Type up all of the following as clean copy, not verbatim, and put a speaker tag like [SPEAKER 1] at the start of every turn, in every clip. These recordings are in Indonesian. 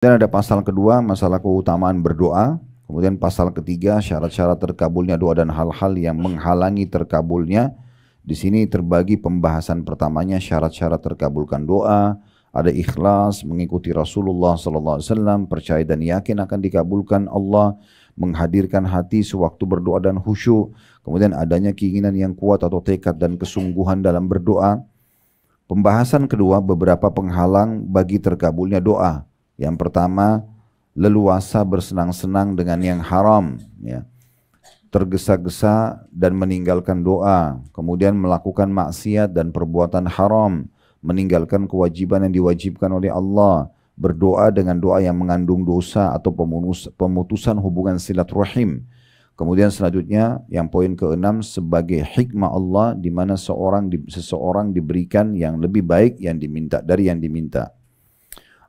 [SPEAKER 1] Dan ada pasal kedua, masalah keutamaan berdoa. Kemudian pasal ketiga, syarat-syarat terkabulnya doa dan hal-hal yang menghalangi terkabulnya. Di sini terbagi pembahasan pertamanya syarat-syarat terkabulkan doa. Ada ikhlas, mengikuti Rasulullah SAW, percaya dan yakin akan dikabulkan Allah, menghadirkan hati sewaktu berdoa dan khusyuk. Kemudian adanya keinginan yang kuat atau tekad dan kesungguhan dalam berdoa. Pembahasan kedua, beberapa penghalang bagi terkabulnya doa. Yang pertama, leluasa bersenang-senang dengan yang haram, ya. Tergesa-gesa dan meninggalkan doa, kemudian melakukan maksiat dan perbuatan haram, meninggalkan kewajiban yang diwajibkan oleh Allah, berdoa dengan doa yang mengandung dosa atau pemutusan hubungan silaturahim. Kemudian selanjutnya yang poin keenam, sebagai hikmah Allah di mana seseorang diberikan yang lebih baik yang diminta dari yang diminta.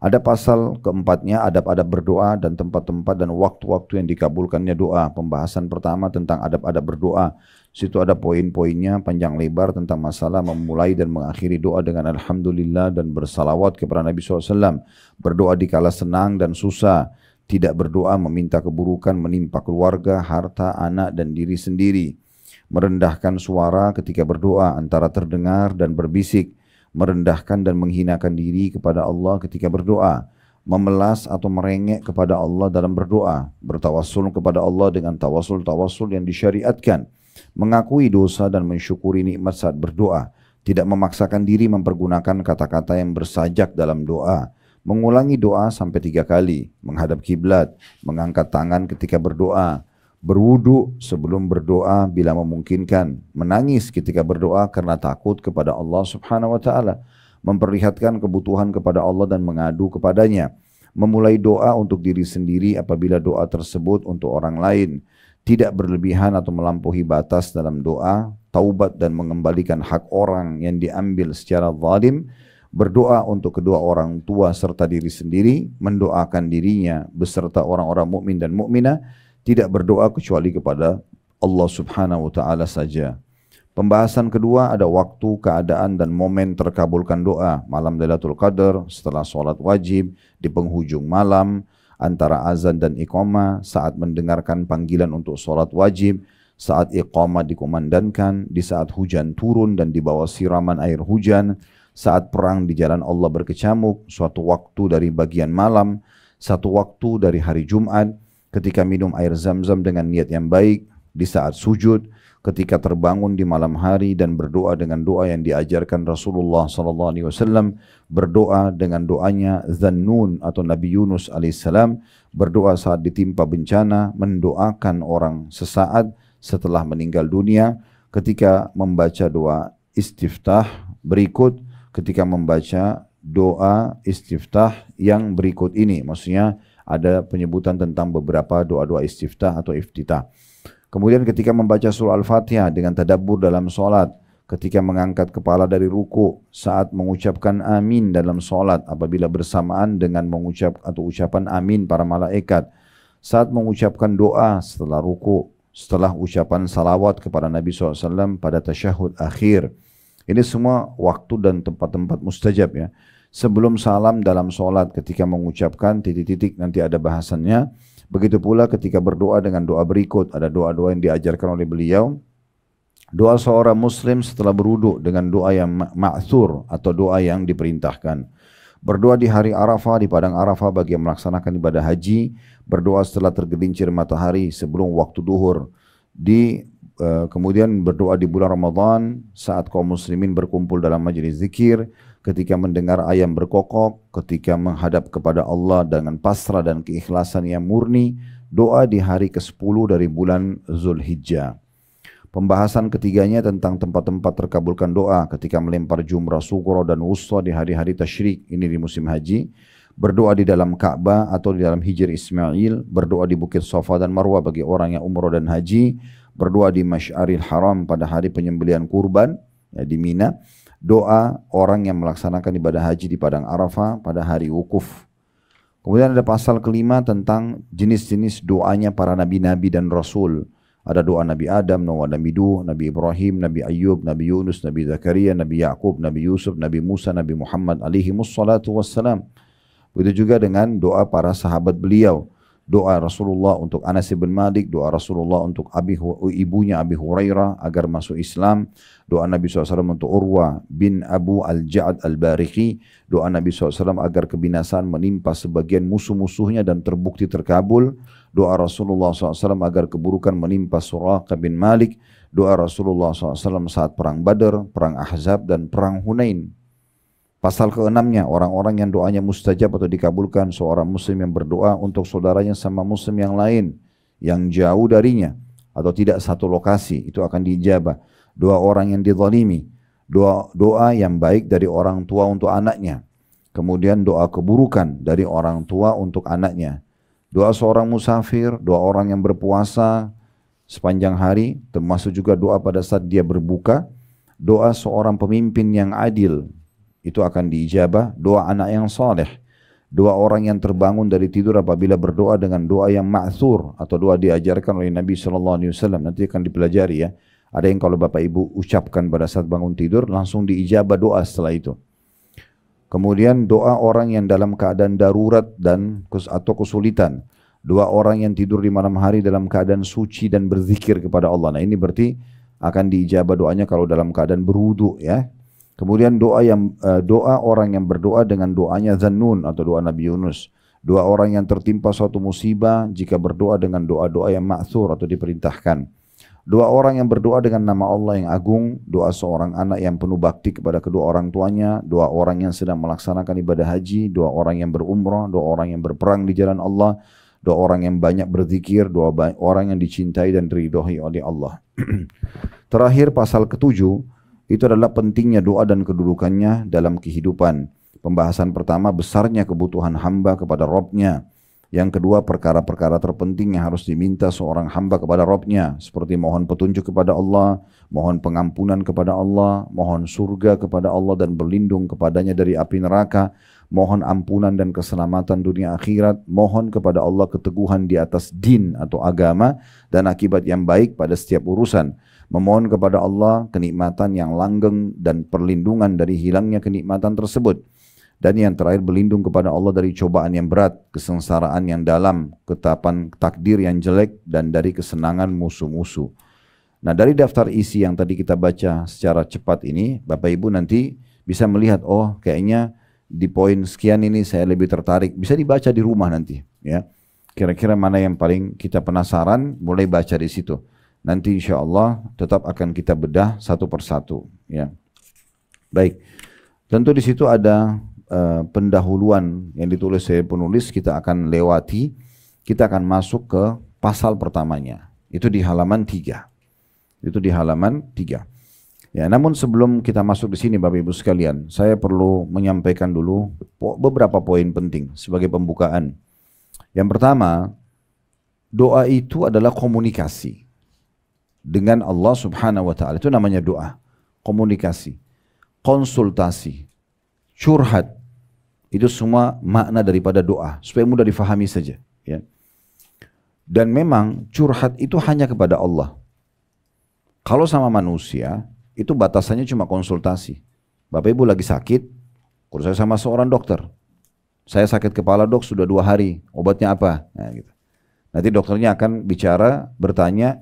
[SPEAKER 1] Ada pasal keempatnya, adab-adab berdoa dan tempat-tempat dan waktu-waktu yang dikabulkannya doa. Pembahasan pertama tentang adab-adab berdoa. Situ ada poin-poinnya panjang lebar tentang masalah memulai dan mengakhiri doa dengan Alhamdulillah dan bersalawat kepada Nabi SAW. Berdoa di kala senang dan susah. Tidak berdoa meminta keburukan menimpa keluarga, harta, anak dan diri sendiri. Merendahkan suara ketika berdoa antara terdengar dan berbisik. Merendahkan dan menghinakan diri kepada Allah ketika berdoa, memelas atau merengek kepada Allah dalam berdoa, bertawassul kepada Allah dengan tawassul yang disyariatkan, mengakui dosa dan mensyukuri nikmat saat berdoa, tidak memaksakan diri mempergunakan kata-kata yang bersajak dalam doa, mengulangi doa sampai 3 kali, menghadap kiblat, mengangkat tangan ketika berdoa, berwudu sebelum berdoa bila memungkinkan, menangis ketika berdoa karena takut kepada Allah Subhanahu wa taala, memperlihatkan kebutuhan kepada Allah dan mengadu kepadanya, memulai doa untuk diri sendiri apabila doa tersebut untuk orang lain, tidak berlebihan atau melampaui batas dalam doa, taubat dan mengembalikan hak orang yang diambil secara zalim, berdoa untuk kedua orang tua serta diri sendiri, mendoakan dirinya beserta orang-orang mukmin dan mukminah, tidak berdoa kecuali kepada Allah Subhanahu wa taala saja. Pembahasan kedua ada waktu, keadaan dan momen terkabulkan doa. Malam Lailatul Qadar, setelah sholat wajib, di penghujung malam, antara azan dan iqamah, saat mendengarkan panggilan untuk sholat wajib, saat iqamah dikumandangkan, di saat hujan turun dan di bawah siraman air hujan, saat perang di jalan Allah berkecamuk, suatu waktu dari bagian malam, satu waktu dari hari Jumat, ketika minum air zam-zam dengan niat yang baik, di saat sujud, ketika terbangun di malam hari dan berdoa dengan doa yang diajarkan Rasulullah SAW, berdoa dengan doanya Dzannun atau Nabi Yunus alaihissalam, berdoa saat ditimpa bencana, mendoakan orang sesaat setelah meninggal dunia, ketika membaca doa istiftah berikut, ketika membaca doa istiftah yang berikut ini, maksudnya ada penyebutan tentang beberapa doa-doa istiftah atau iftitah. Kemudian ketika membaca surah Al-Fatihah dengan tadabbur dalam solat, ketika mengangkat kepala dari ruku, saat mengucapkan amin dalam solat apabila bersamaan dengan mengucap atau ucapan amin para malaikat, saat mengucapkan doa setelah ruku, setelah ucapan salawat kepada Nabi SAW pada tasyahud akhir. Ini semua waktu dan tempat-tempat mustajab ya. Sebelum salam dalam solat ketika mengucapkan titik-titik nanti ada bahasannya. Begitu pula ketika berdoa dengan doa berikut. Ada doa-doa yang diajarkan oleh beliau. Doa seorang muslim setelah berwudu dengan doa yang ma'thur atau doa yang diperintahkan. Berdoa di hari Arafah, di padang Arafah bagi yang melaksanakan ibadah haji. Berdoa setelah tergelincir matahari sebelum waktu duhur. Kemudian berdoa di bulan Ramadan saat kaum muslimin berkumpul dalam majelis zikir, ketika mendengar ayam berkokok, ketika menghadap kepada Allah dengan pasrah dan keikhlasan yang murni, doa di hari ke-10 dari bulan Zulhijjah. Pembahasan ketiganya tentang tempat-tempat terkabulkan doa ketika melempar jumrah sughra dan wusta di hari-hari tasyrik, ini di musim haji, berdoa di dalam Ka'bah atau di dalam Hijr Ismail, berdoa di Bukit Safa dan Marwah bagi orang yang umrah dan haji, berdoa di Masy'aril Haram pada hari penyembelihan kurban ya, di Mina, doa orang yang melaksanakan ibadah haji di padang Arafah pada hari wukuf. Kemudian ada pasal kelima tentang jenis-jenis doanya para nabi-nabi dan rasul. Ada doa Nabi Adam, Nabi Nuh, Nabi Ibrahim, Nabi Ayyub, Nabi Yunus, Nabi Zakaria, Nabi Yaqub, Nabi Yusuf, Nabi Musa, Nabi Muhammad alaihi wassalatu wassalam. Begitu juga dengan doa para sahabat beliau. Doa Rasulullah untuk Anas bin Malik, doa Rasulullah untuk ibunya Abi Hurairah agar masuk Islam, doa Nabi SAW untuk Urwa bin Abu Al-Ja'ad Al-Bariqi, doa Nabi SAW agar kebinasaan menimpa sebagian musuh-musuhnya dan terbukti terkabul, doa Rasulullah SAW agar keburukan menimpa Suraqah bin Malik, doa Rasulullah SAW saat perang Badar, perang Ahzab dan perang Hunain. Pasal ke-6-nya, orang-orang yang doanya mustajab atau dikabulkan, seorang muslim yang berdoa untuk saudaranya sama muslim yang lain, yang jauh darinya, atau tidak satu lokasi, itu akan diijabah. Doa orang yang dizalimi, doa yang baik dari orang tua untuk anaknya, kemudian doa keburukan dari orang tua untuk anaknya, doa seorang musafir, doa orang yang berpuasa sepanjang hari, termasuk juga doa pada saat dia berbuka, doa seorang pemimpin yang adil, itu akan diijabah. Doa anak yang saleh, doa orang yang terbangun dari tidur apabila berdoa dengan doa yang ma'thur atau doa diajarkan oleh Nabi SAW, nanti akan dipelajari ya. Ada yang kalau bapak ibu ucapkan pada saat bangun tidur langsung diijabah doa setelah itu. Kemudian doa orang yang dalam keadaan darurat atau kesulitan, doa orang yang tidur di malam hari dalam keadaan suci dan berzikir kepada Allah. Nah ini berarti akan diijabah doanya kalau dalam keadaan berwudu ya. Kemudian doa orang yang berdoa dengan doanya Zannun atau doa Nabi Yunus. Doa orang yang tertimpa suatu musibah jika berdoa dengan doa-doa yang ma'thur atau diperintahkan. Doa orang yang berdoa dengan nama Allah yang agung. Doa seorang anak yang penuh bakti kepada kedua orang tuanya. Doa orang yang sedang melaksanakan ibadah haji. Doa orang yang berumrah. Doa orang yang berperang di jalan Allah. Doa orang yang banyak berzikir. Doa orang yang dicintai dan diridhoi oleh Allah. Terakhir pasal ke-7. Itu adalah pentingnya doa dan kedudukannya dalam kehidupan. Pembahasan pertama, besarnya kebutuhan hamba kepada Rabb-nya. Yang kedua, perkara-perkara terpenting yang harus diminta seorang hamba kepada Rabb-nya. Seperti mohon petunjuk kepada Allah, mohon pengampunan kepada Allah, mohon surga kepada Allah dan berlindung kepadanya dari api neraka, mohon ampunan dan keselamatan dunia akhirat, mohon kepada Allah keteguhan di atas din atau agama, dan akibat yang baik pada setiap urusan. Memohon kepada Allah kenikmatan yang langgeng dan perlindungan dari hilangnya kenikmatan tersebut. Dan yang terakhir, berlindung kepada Allah dari cobaan yang berat, kesengsaraan yang dalam, ketetapan takdir yang jelek, dan dari kesenangan musuh-musuh. Nah dari daftar isi yang tadi kita baca secara cepat ini, Bapak Ibu nanti bisa melihat, oh kayaknya di poin sekian ini saya lebih tertarik. Bisa dibaca di rumah nanti. Ya. Kira-kira mana yang paling kita penasaran, mulai baca di situ. Nanti insya Allah tetap akan kita bedah satu persatu. Ya. Baik, tentu di situ ada pendahuluan yang ditulis oleh penulis, kita akan lewati, kita akan masuk ke pasal pertamanya. Itu di halaman 3. Itu di halaman 3. Ya, namun sebelum kita masuk di sini Bapak Ibu sekalian, saya perlu menyampaikan dulu beberapa poin penting sebagai pembukaan. Yang pertama, doa itu adalah komunikasi dengan Allah Subhanahu wa taala. Itu namanya doa. Komunikasi, konsultasi, curhat. Itu semua makna daripada doa, supaya mudah difahami saja, ya. Dan memang curhat itu hanya kepada Allah. Kalau sama manusia, itu batasannya cuma konsultasi. Bapak Ibu lagi sakit, kalau saya sama seorang dokter, saya sakit kepala dok sudah 2 hari, obatnya apa? Nah, gitu. Nanti dokternya akan bicara, bertanya,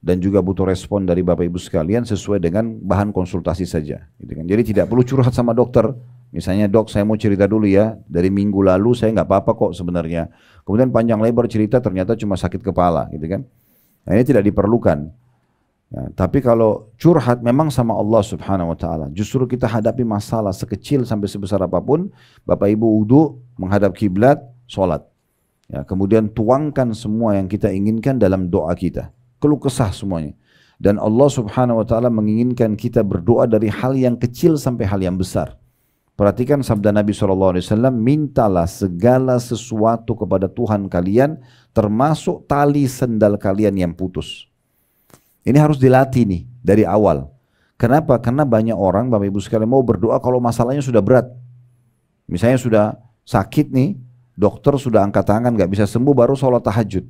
[SPEAKER 1] dan juga butuh respon dari Bapak Ibu sekalian sesuai dengan bahan konsultasi saja. Gitu kan. Jadi tidak perlu curhat sama dokter. Misalnya, dok saya mau cerita dulu ya, dari minggu lalu saya nggak apa-apa kok sebenarnya. Kemudian panjang lebar cerita ternyata cuma sakit kepala, gitu kan. Nah, ini tidak diperlukan. Ya, tapi kalau curhat memang sama Allah Subhanahu wa taala. Justru kita hadapi masalah sekecil sampai sebesar apapun, Bapak Ibu wudu, menghadap kiblat, sholat. Ya, kemudian tuangkan semua yang kita inginkan dalam doa kita. Keluh kesah semuanya. Dan Allah Subhanahu wa taala menginginkan kita berdoa dari hal yang kecil sampai hal yang besar. Perhatikan sabda Nabi SAW, mintalah segala sesuatu kepada Tuhan kalian, termasuk tali sendal kalian yang putus. Ini harus dilatih nih dari awal. Kenapa? Karena banyak orang Bapak Ibu sekalian mau berdoa kalau masalahnya sudah berat. Misalnya sudah sakit nih, dokter sudah angkat tangan gak bisa sembuh, baru sholat tahajud.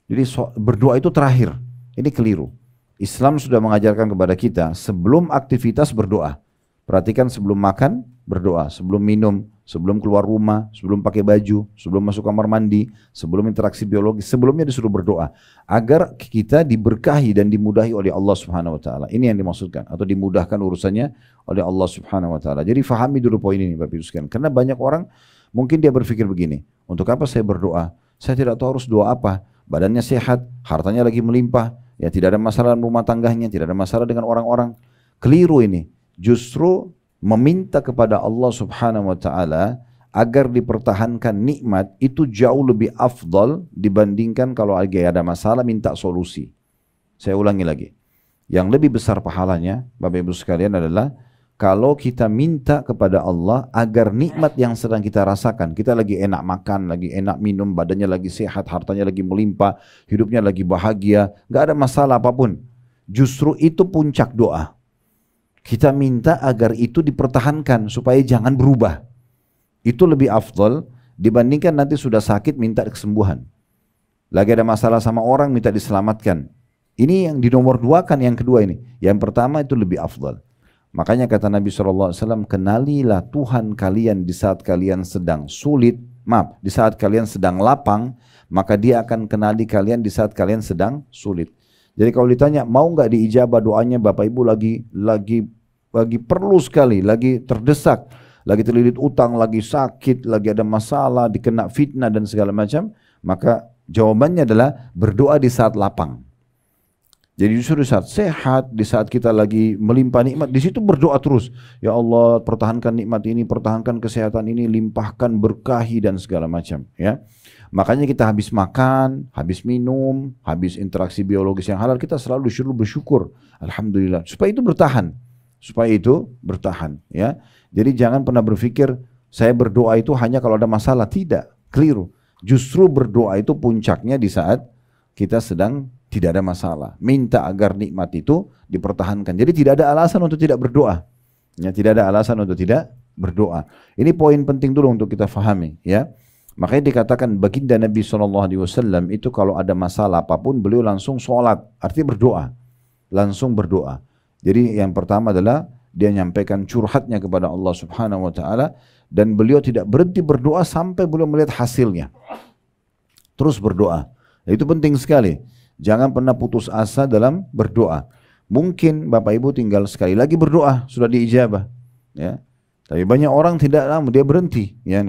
[SPEAKER 1] Jadi berdoa itu terakhir. Ini keliru. Islam sudah mengajarkan kepada kita sebelum aktivitas berdoa. Perhatikan, sebelum makan berdoa, sebelum minum, sebelum keluar rumah, sebelum pakai baju, sebelum masuk kamar mandi, sebelum interaksi biologis, sebelumnya disuruh berdoa agar kita diberkahi dan dimudahi oleh Allah Subhanahu wa taala. Ini yang dimaksudkan, atau dimudahkan urusannya oleh Allah Subhanahu wa taala. Jadi fahami dulu poin ini Bapak Ibu sekalian. Karena banyak orang mungkin dia berpikir begini, untuk apa saya berdoa? Saya tidak tahu harus doa apa. Badannya sehat, hartanya lagi melimpah, ya tidak ada masalah dalam rumah tangganya, tidak ada masalah dengan orang-orang. Keliru ini. Justru meminta kepada Allah Subhanahu wa taala agar dipertahankan nikmat itu jauh lebih afdal dibandingkan kalau lagi ada masalah minta solusi. Saya ulangi lagi. Yang lebih besar pahalanya Bapak Ibu sekalian adalah kalau kita minta kepada Allah agar nikmat yang sedang kita rasakan, kita lagi enak makan, lagi enak minum, badannya lagi sehat, hartanya lagi melimpah, hidupnya lagi bahagia, nggak ada masalah apapun. Justru itu puncak doa. Kita minta agar itu dipertahankan supaya jangan berubah. Itu lebih afdal dibandingkan nanti sudah sakit minta kesembuhan. Lagi ada masalah sama orang minta diselamatkan. Ini yang dinomor dua kan yang kedua ini. Yang pertama itu lebih afdal. Makanya kata Nabi SAW, kenalilah Tuhan kalian di saat kalian sedang sulit, di saat kalian sedang lapang, maka dia akan kenali kalian di saat kalian sedang sulit. Jadi kalau ditanya, mau nggak diijabah doanya Bapak Ibu lagi perlu sekali, lagi terdesak, lagi terlilit utang, lagi sakit, lagi ada masalah, dikena fitnah dan segala macam, maka jawabannya adalah berdoa di saat lapang. Jadi justru di saat sehat, di saat kita lagi melimpah nikmat, di situ berdoa terus. Ya Allah, pertahankan nikmat ini, pertahankan kesehatan ini, limpahkan, berkahi dan segala macam. Ya, makanya kita habis makan, habis minum, habis interaksi biologis yang halal, kita selalu disuruh bersyukur. Alhamdulillah. Supaya itu bertahan. Ya, jadi jangan pernah berpikir saya berdoa itu hanya kalau ada masalah. Tidak, keliru. Justru berdoa itu puncaknya di saat kita sedang tidak ada masalah. Minta agar nikmat itu dipertahankan. Jadi tidak ada alasan untuk tidak berdoa. Ya, tidak ada alasan untuk tidak berdoa. Ini poin penting dulu untuk kita fahami. Ya, makanya dikatakan baginda Nabi SAW itu kalau ada masalah apapun beliau langsung sholat. Artinya berdoa, langsung berdoa. Jadi yang pertama adalah dia menyampaikan curhatnya kepada Allah Subhanahu wa taala dan beliau tidak berhenti berdoa sampai beliau melihat hasilnya. Terus berdoa. Itu penting sekali. Jangan pernah putus asa dalam berdoa. Mungkin Bapak Ibu tinggal sekali lagi berdoa sudah diijabah, ya. Tapi banyak orang tidak lama dia berhenti, ya.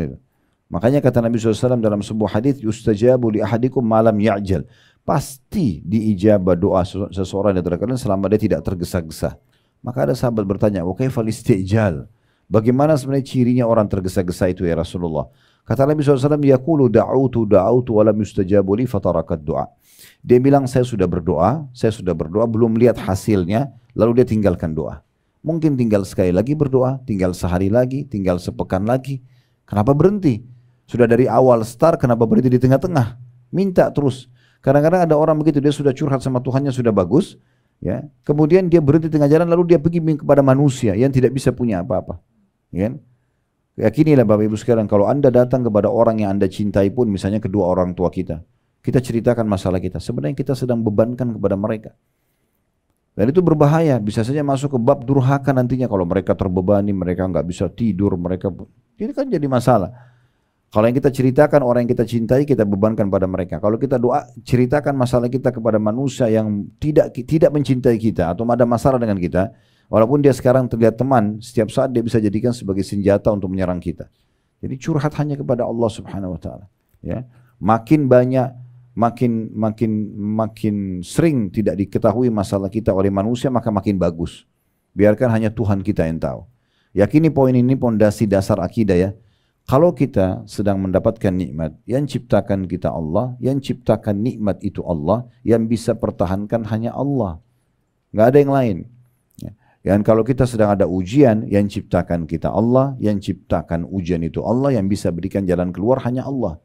[SPEAKER 1] Makanya kata Nabi SAW dalam sebuah hadis, yustajabu li ahadikum malam ya'jal. Pasti diijabah doa seseorang di antara kalian selama dia tidak tergesa-gesa. Maka ada sahabat bertanya, wa kaifal istijal? Bagaimana sebenarnya cirinya orang tergesa-gesa itu ya Rasulullah? Kata Nabi SAW, yaqulu da'utu wa lam yustajabu li fatarakat doa. Dia bilang saya sudah berdoa, belum lihat hasilnya, lalu dia tinggalkan doa. Mungkin tinggal sekali lagi berdoa, tinggal sehari lagi, tinggal sepekan lagi. Kenapa berhenti? Sudah dari awal start, kenapa berhenti di tengah-tengah? Minta terus. Kadang-kadang ada orang begitu, dia sudah curhat sama Tuhannya sudah bagus, ya. Kemudian dia berhenti tengah jalan, lalu dia pergi kepada manusia yang tidak bisa punya apa-apa. Ya. Yakinilah Bapak Ibu sekalian, kalau Anda datang kepada orang yang Anda cintai pun, misalnya kedua orang tua kita ceritakan masalah kita, sebenarnya kita sedang bebankan kepada mereka. Dan itu berbahaya, bisa saja masuk ke bab durhaka nantinya kalau mereka terbebani, mereka nggak bisa tidur, ini kan jadi masalah. Kalau yang kita ceritakan orang yang kita cintai, kita bebankan pada mereka. Kalau kita doa, ceritakan masalah kita kepada manusia yang tidak mencintai kita atau ada masalah dengan kita, walaupun dia sekarang terlihat teman, setiap saat dia bisa jadikan sebagai senjata untuk menyerang kita. Jadi curhat hanya kepada Allah Subhanahu wa taala, ya. Makin banyak, makin sering tidak diketahui masalah kita oleh manusia, maka makin bagus. Biarkan hanya Tuhan kita yang tahu. Yakini poin ini pondasi dasar akidah, ya. Kalau kita sedang mendapatkan nikmat, yang ciptakan kita Allah, yang ciptakan nikmat itu Allah, yang bisa pertahankan hanya Allah. Nggak ada yang lain. Dan kalau kita sedang ada ujian, yang ciptakan kita Allah, yang ciptakan ujian itu Allah, yang bisa berikan jalan keluar hanya Allah.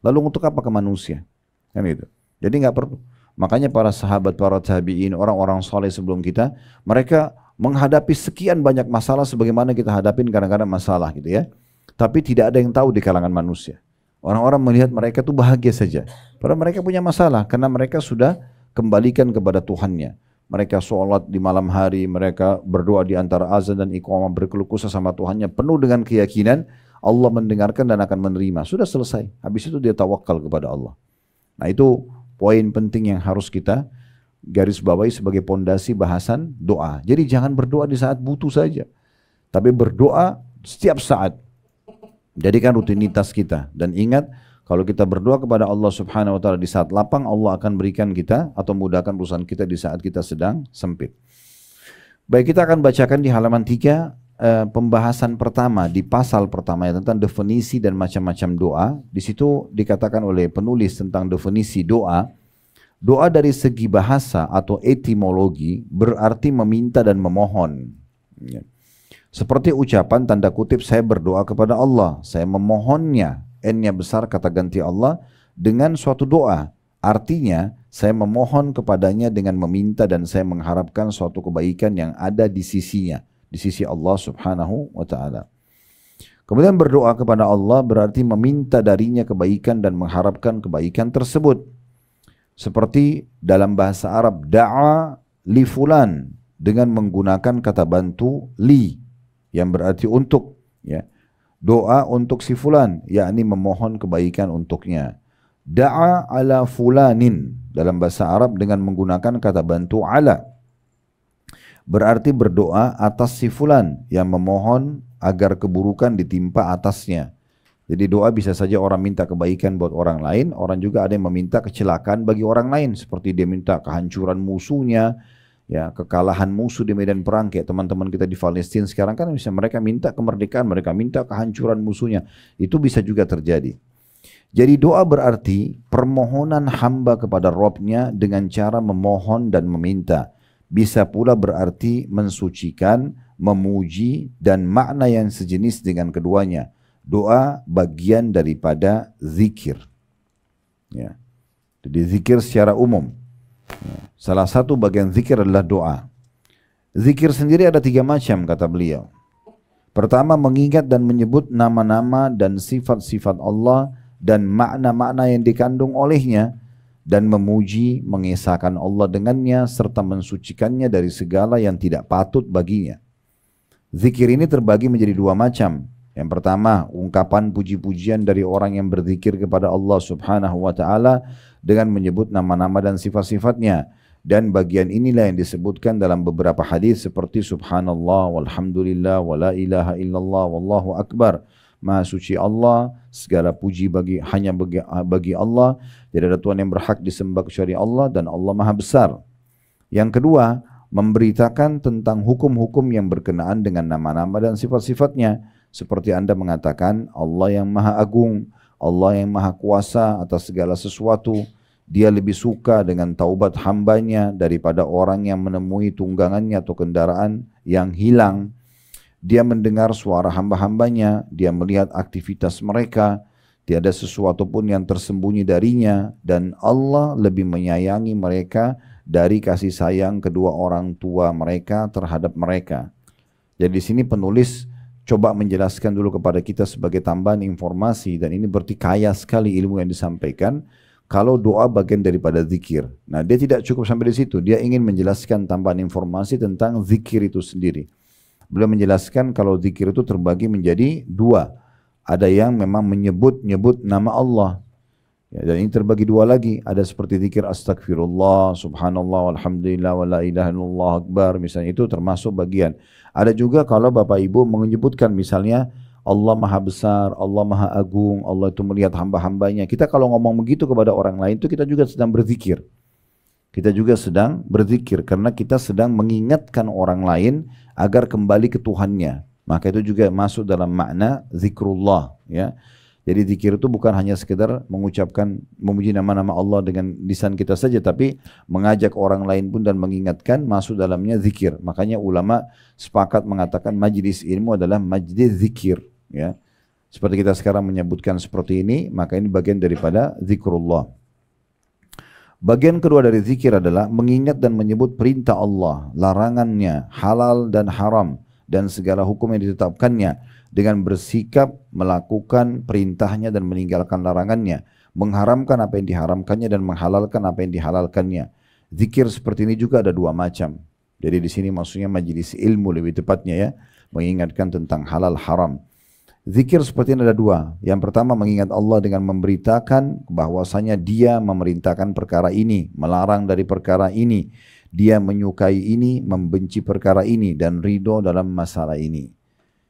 [SPEAKER 1] Lalu untuk apa ke manusia? Kan itu. Jadi nggak perlu. Makanya para sahabat, para tabi'in, orang-orang soleh sebelum kita, mereka menghadapi sekian banyak masalah sebagaimana kita hadapin kadang-kadang masalah gitu ya. Tapi tidak ada yang tahu di kalangan manusia. Orang-orang melihat mereka itu bahagia saja. Padahal mereka punya masalah karena mereka sudah kembalikan kepada Tuhannya. Mereka sholat di malam hari, mereka berdoa di antara azan dan iqamah, berkeluh kesah sama Tuhannya, penuh dengan keyakinan Allah mendengarkan dan akan menerima. Sudah selesai. Habis itu dia tawakal kepada Allah. Nah itu poin penting yang harus kita garis bawahi sebagai pondasi bahasan doa. Jadi jangan berdoa di saat butuh saja, tapi berdoa setiap saat. Jadikan rutinitas kita. Dan ingat, kalau kita berdoa kepada Allah Subhanahu wa Ta'ala di saat lapang, Allah akan berikan kita atau mudahkan urusan kita di saat kita sedang sempit. Baik, kita akan bacakan di halaman 3 pembahasan pertama di pasal pertama tentang definisi dan macam-macam doa. Di situ dikatakan oleh penulis tentang definisi doa. Doa dari segi bahasa atau etimologi berarti meminta dan memohon. Seperti ucapan tanda kutip saya berdoa kepada Allah, saya memohonnya, N-nya besar kata ganti Allah, dengan suatu doa. Artinya saya memohon kepadanya dengan meminta dan saya mengharapkan suatu kebaikan yang ada di sisinya, di sisi Allah Subhanahu wa Ta'ala. Kemudian berdoa kepada Allah berarti meminta darinya kebaikan dan mengharapkan kebaikan tersebut. Seperti dalam bahasa Arab, da'a li fulan, dengan menggunakan kata bantu li yang berarti untuk, ya. Doa untuk si fulan, yakni memohon kebaikan untuknya. Da'a ala fulanin dalam bahasa Arab dengan menggunakan kata bantu ala, berarti berdoa atas si fulan yang memohon agar keburukan ditimpa atasnya. Jadi doa bisa saja orang minta kebaikan buat orang lain, orang juga ada yang meminta kecelakaan bagi orang lain, seperti dia minta kehancuran musuhnya, ya, kekalahan musuh di medan perang, kayak teman-teman kita di Palestina sekarang kan bisa mereka minta kemerdekaan, mereka minta kehancuran musuhnya. Itu bisa juga terjadi. Jadi doa berarti permohonan hamba kepada Rabb-nya dengan cara memohon dan meminta. Bisa pula berarti mensucikan, memuji, dan makna yang sejenis dengan keduanya. Doa bagian daripada zikir. Ya. Jadi zikir secara umum. Ya. Salah satu bagian zikir adalah doa. Zikir sendiri ada 3 macam kata beliau. Pertama, mengingat dan menyebut nama-nama dan sifat-sifat Allah dan makna-makna yang dikandung olehnya, dan memuji, mengesahkan Allah dengannya serta mensucikannya dari segala yang tidak patut baginya. Zikir ini terbagi menjadi 2 macam. Yang pertama, ungkapan puji-pujian dari orang yang berzikir kepada Allah Subhanahu wa Ta'ala dengan menyebut nama-nama dan sifat-sifatnya. Dan bagian inilah yang disebutkan dalam beberapa hadis seperti Subhanallah, walhamdulillah, wa la ilaha illallah, wallahu akbar. Maha suci Allah, segala puji hanya bagi Allah. Tidak ada Tuhan yang berhak disembah kecuali Allah, dan Allah Maha Besar. Yang kedua, memberitakan tentang hukum-hukum yang berkenaan dengan nama-nama dan sifat-sifatnya. Seperti Anda mengatakan, Allah yang Maha Agung, Allah yang Maha Kuasa atas segala sesuatu. Dia lebih suka dengan taubat hambanya daripada orang yang menemui tunggangannya atau kendaraan yang hilang. Dia mendengar suara hamba-hambanya, dia melihat aktivitas mereka, tiada sesuatu pun yang tersembunyi darinya, dan Allah lebih menyayangi mereka dari kasih sayang kedua orang tua mereka terhadap mereka. Jadi di sini penulis coba menjelaskan dulu kepada kita sebagai tambahan informasi, dan ini berarti kaya sekali ilmu yang disampaikan. Kalau doa bagian daripada zikir. Nah, dia tidak cukup sampai di situ. Dia ingin menjelaskan tambahan informasi tentang zikir itu sendiri. Beliau menjelaskan kalau zikir itu terbagi menjadi 2. Ada yang memang menyebut nama Allah. Ya, dan ini terbagi 2 lagi. Ada seperti zikir astagfirullah, subhanallah, walhamdulillah, wa la ilaha illallah akbar. Misalnya itu termasuk bagian. Ada juga kalau Bapak Ibu menyebutkan misalnya Allah Maha Besar, Allah Maha Agung, Allah itu melihat hamba-hambanya. Kita kalau ngomong begitu kepada orang lain itu kita juga sedang berzikir. Kita juga sedang berzikir karena kita sedang mengingatkan orang lain agar kembali ke Tuhannya. Maka itu juga masuk dalam makna zikrullah, ya. Jadi zikir itu bukan hanya sekedar mengucapkan memuji nama-nama Allah dengan lisan kita saja, tapi mengajak orang lain pun dan mengingatkan, masuk dalamnya zikir. Makanya ulama sepakat mengatakan majlis ilmu adalah majlis zikir, ya. Seperti kita sekarang menyebutkan seperti ini, maka ini bagian daripada zikrullah. Bagian kedua dari zikir adalah mengingat dan menyebut perintah Allah, larangannya, halal dan haram, dan segala hukum yang ditetapkannya, dengan bersikap melakukan perintahnya dan meninggalkan larangannya, mengharamkan apa yang diharamkannya dan menghalalkan apa yang dihalalkannya. Zikir seperti ini juga ada 2 macam. Jadi di sini maksudnya majelis ilmu lebih tepatnya, ya, mengingatkan tentang halal haram. Zikir seperti ini ada dua. Yang pertama mengingat Allah dengan memberitakan bahwasanya Dia memerintahkan perkara ini, melarang dari perkara ini, Dia menyukai ini, membenci perkara ini, dan ridho dalam masalah ini.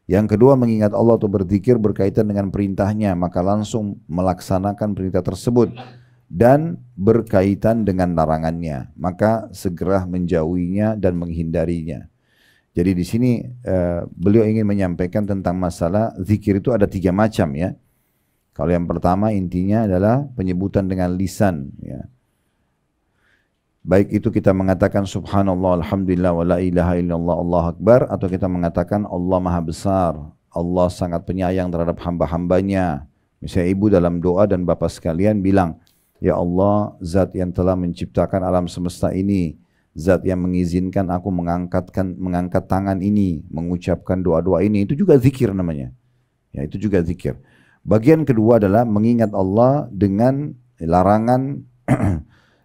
[SPEAKER 1] Yang kedua mengingat Allah atau berzikir berkaitan dengan perintahnya, maka langsung melaksanakan perintah tersebut, dan berkaitan dengan larangannya, maka segera menjauhinya dan menghindarinya. Jadi di sini beliau ingin menyampaikan tentang masalah zikir itu ada 3 macam ya. Kalau yang pertama intinya adalah penyebutan dengan lisan ya. Baik itu kita mengatakan subhanallah, alhamdulillah, wa la ilaha illallah, Allahu akbar, atau kita mengatakan Allah maha besar, Allah sangat penyayang terhadap hamba-hambanya. Misalnya ibu dalam doa dan bapak sekalian bilang, ya Allah, zat yang telah menciptakan alam semesta ini, zat yang mengizinkan aku mengangkat tangan ini, mengucapkan doa-doa ini, itu juga zikir namanya. Ya, itu juga zikir. Bagian kedua adalah mengingat Allah dengan larangan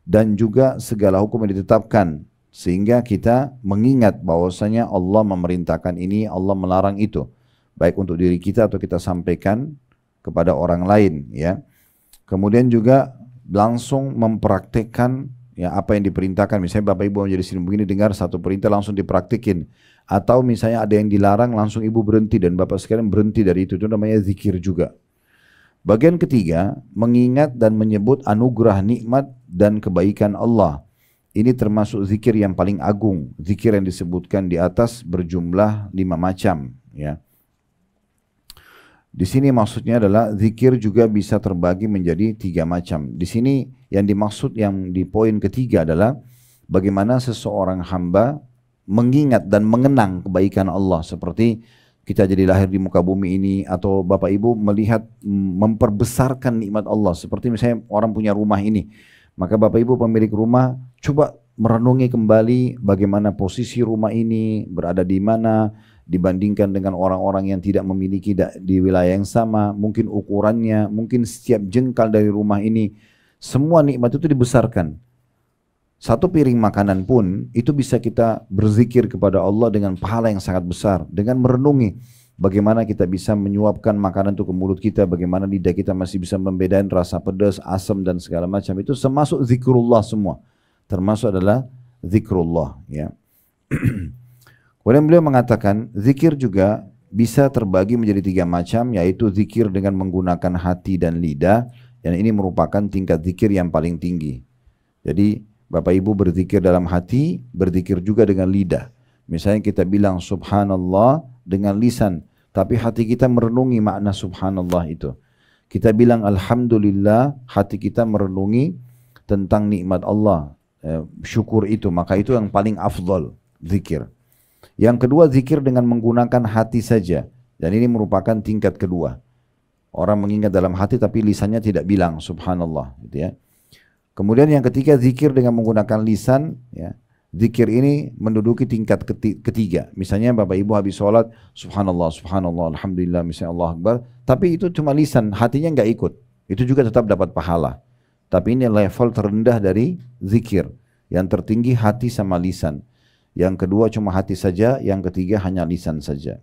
[SPEAKER 1] dan juga segala hukum yang ditetapkan, sehingga kita mengingat bahwasanya Allah memerintahkan ini, Allah melarang itu, baik untuk diri kita atau kita sampaikan kepada orang lain ya. Kemudian juga langsung mempraktekkan ya apa yang diperintahkan. Misalnya Bapak Ibu menjadi sini begini, dengar satu perintah langsung dipraktikin, atau misalnya ada yang dilarang langsung Ibu berhenti dan Bapak sekalian berhenti dari itu namanya zikir juga. Bagian ketiga, mengingat dan menyebut anugerah, nikmat dan kebaikan Allah. Ini termasuk zikir yang paling agung. Zikir yang disebutkan di atas berjumlah 5 macam ya. Di sini maksudnya adalah zikir juga bisa terbagi menjadi 3 macam. Di sini yang dimaksud yang di poin ketiga adalah bagaimana seseorang hamba mengingat dan mengenang kebaikan Allah, seperti kita jadi lahir di muka bumi ini, atau Bapak Ibu melihat memperbesarkan nikmat Allah, seperti misalnya orang punya rumah ini, maka Bapak Ibu pemilik rumah coba merenungi kembali bagaimana posisi rumah ini berada di mana dibandingkan dengan orang-orang yang tidak memiliki di wilayah yang sama, mungkin ukurannya, mungkin setiap jengkal dari rumah ini, semua nikmat itu dibesarkan. Satu piring makanan pun itu bisa kita berzikir kepada Allah dengan pahala yang sangat besar, dengan merenungi bagaimana kita bisa menyuapkan makanan itu ke mulut kita, bagaimana lidah kita masih bisa membedakan rasa pedas, asam dan segala macam, itu termasuk zikrullah semua. Termasuk adalah zikrullah ya. Kemudian beliau mengatakan zikir juga bisa terbagi menjadi 3 macam, yaitu zikir dengan menggunakan hati dan lidah, dan ini merupakan tingkat zikir yang paling tinggi. Jadi Bapak Ibu berzikir dalam hati, berzikir juga dengan lidah. Misalnya kita bilang subhanallah dengan lisan, tapi hati kita merenungi makna subhanallah itu. Kita bilang alhamdulillah, hati kita merenungi tentang nikmat Allah, syukur itu, maka itu yang paling afdal zikir. Yang kedua zikir dengan menggunakan hati saja, dan ini merupakan tingkat kedua. Orang mengingat dalam hati tapi lisannya tidak bilang subhanallah gitu ya. Kemudian yang ketiga zikir dengan menggunakan lisan ya. Zikir ini menduduki tingkat ketiga. Misalnya Bapak Ibu habis sholat subhanallah, subhanallah, alhamdulillah, misalnya Allah akbar, tapi itu cuma lisan, hatinya nggak ikut, itu juga tetap dapat pahala. Tapi ini level terendah dari zikir. Yang tertinggi hati sama lisan, yang kedua cuma hati saja, yang ketiga hanya lisan saja.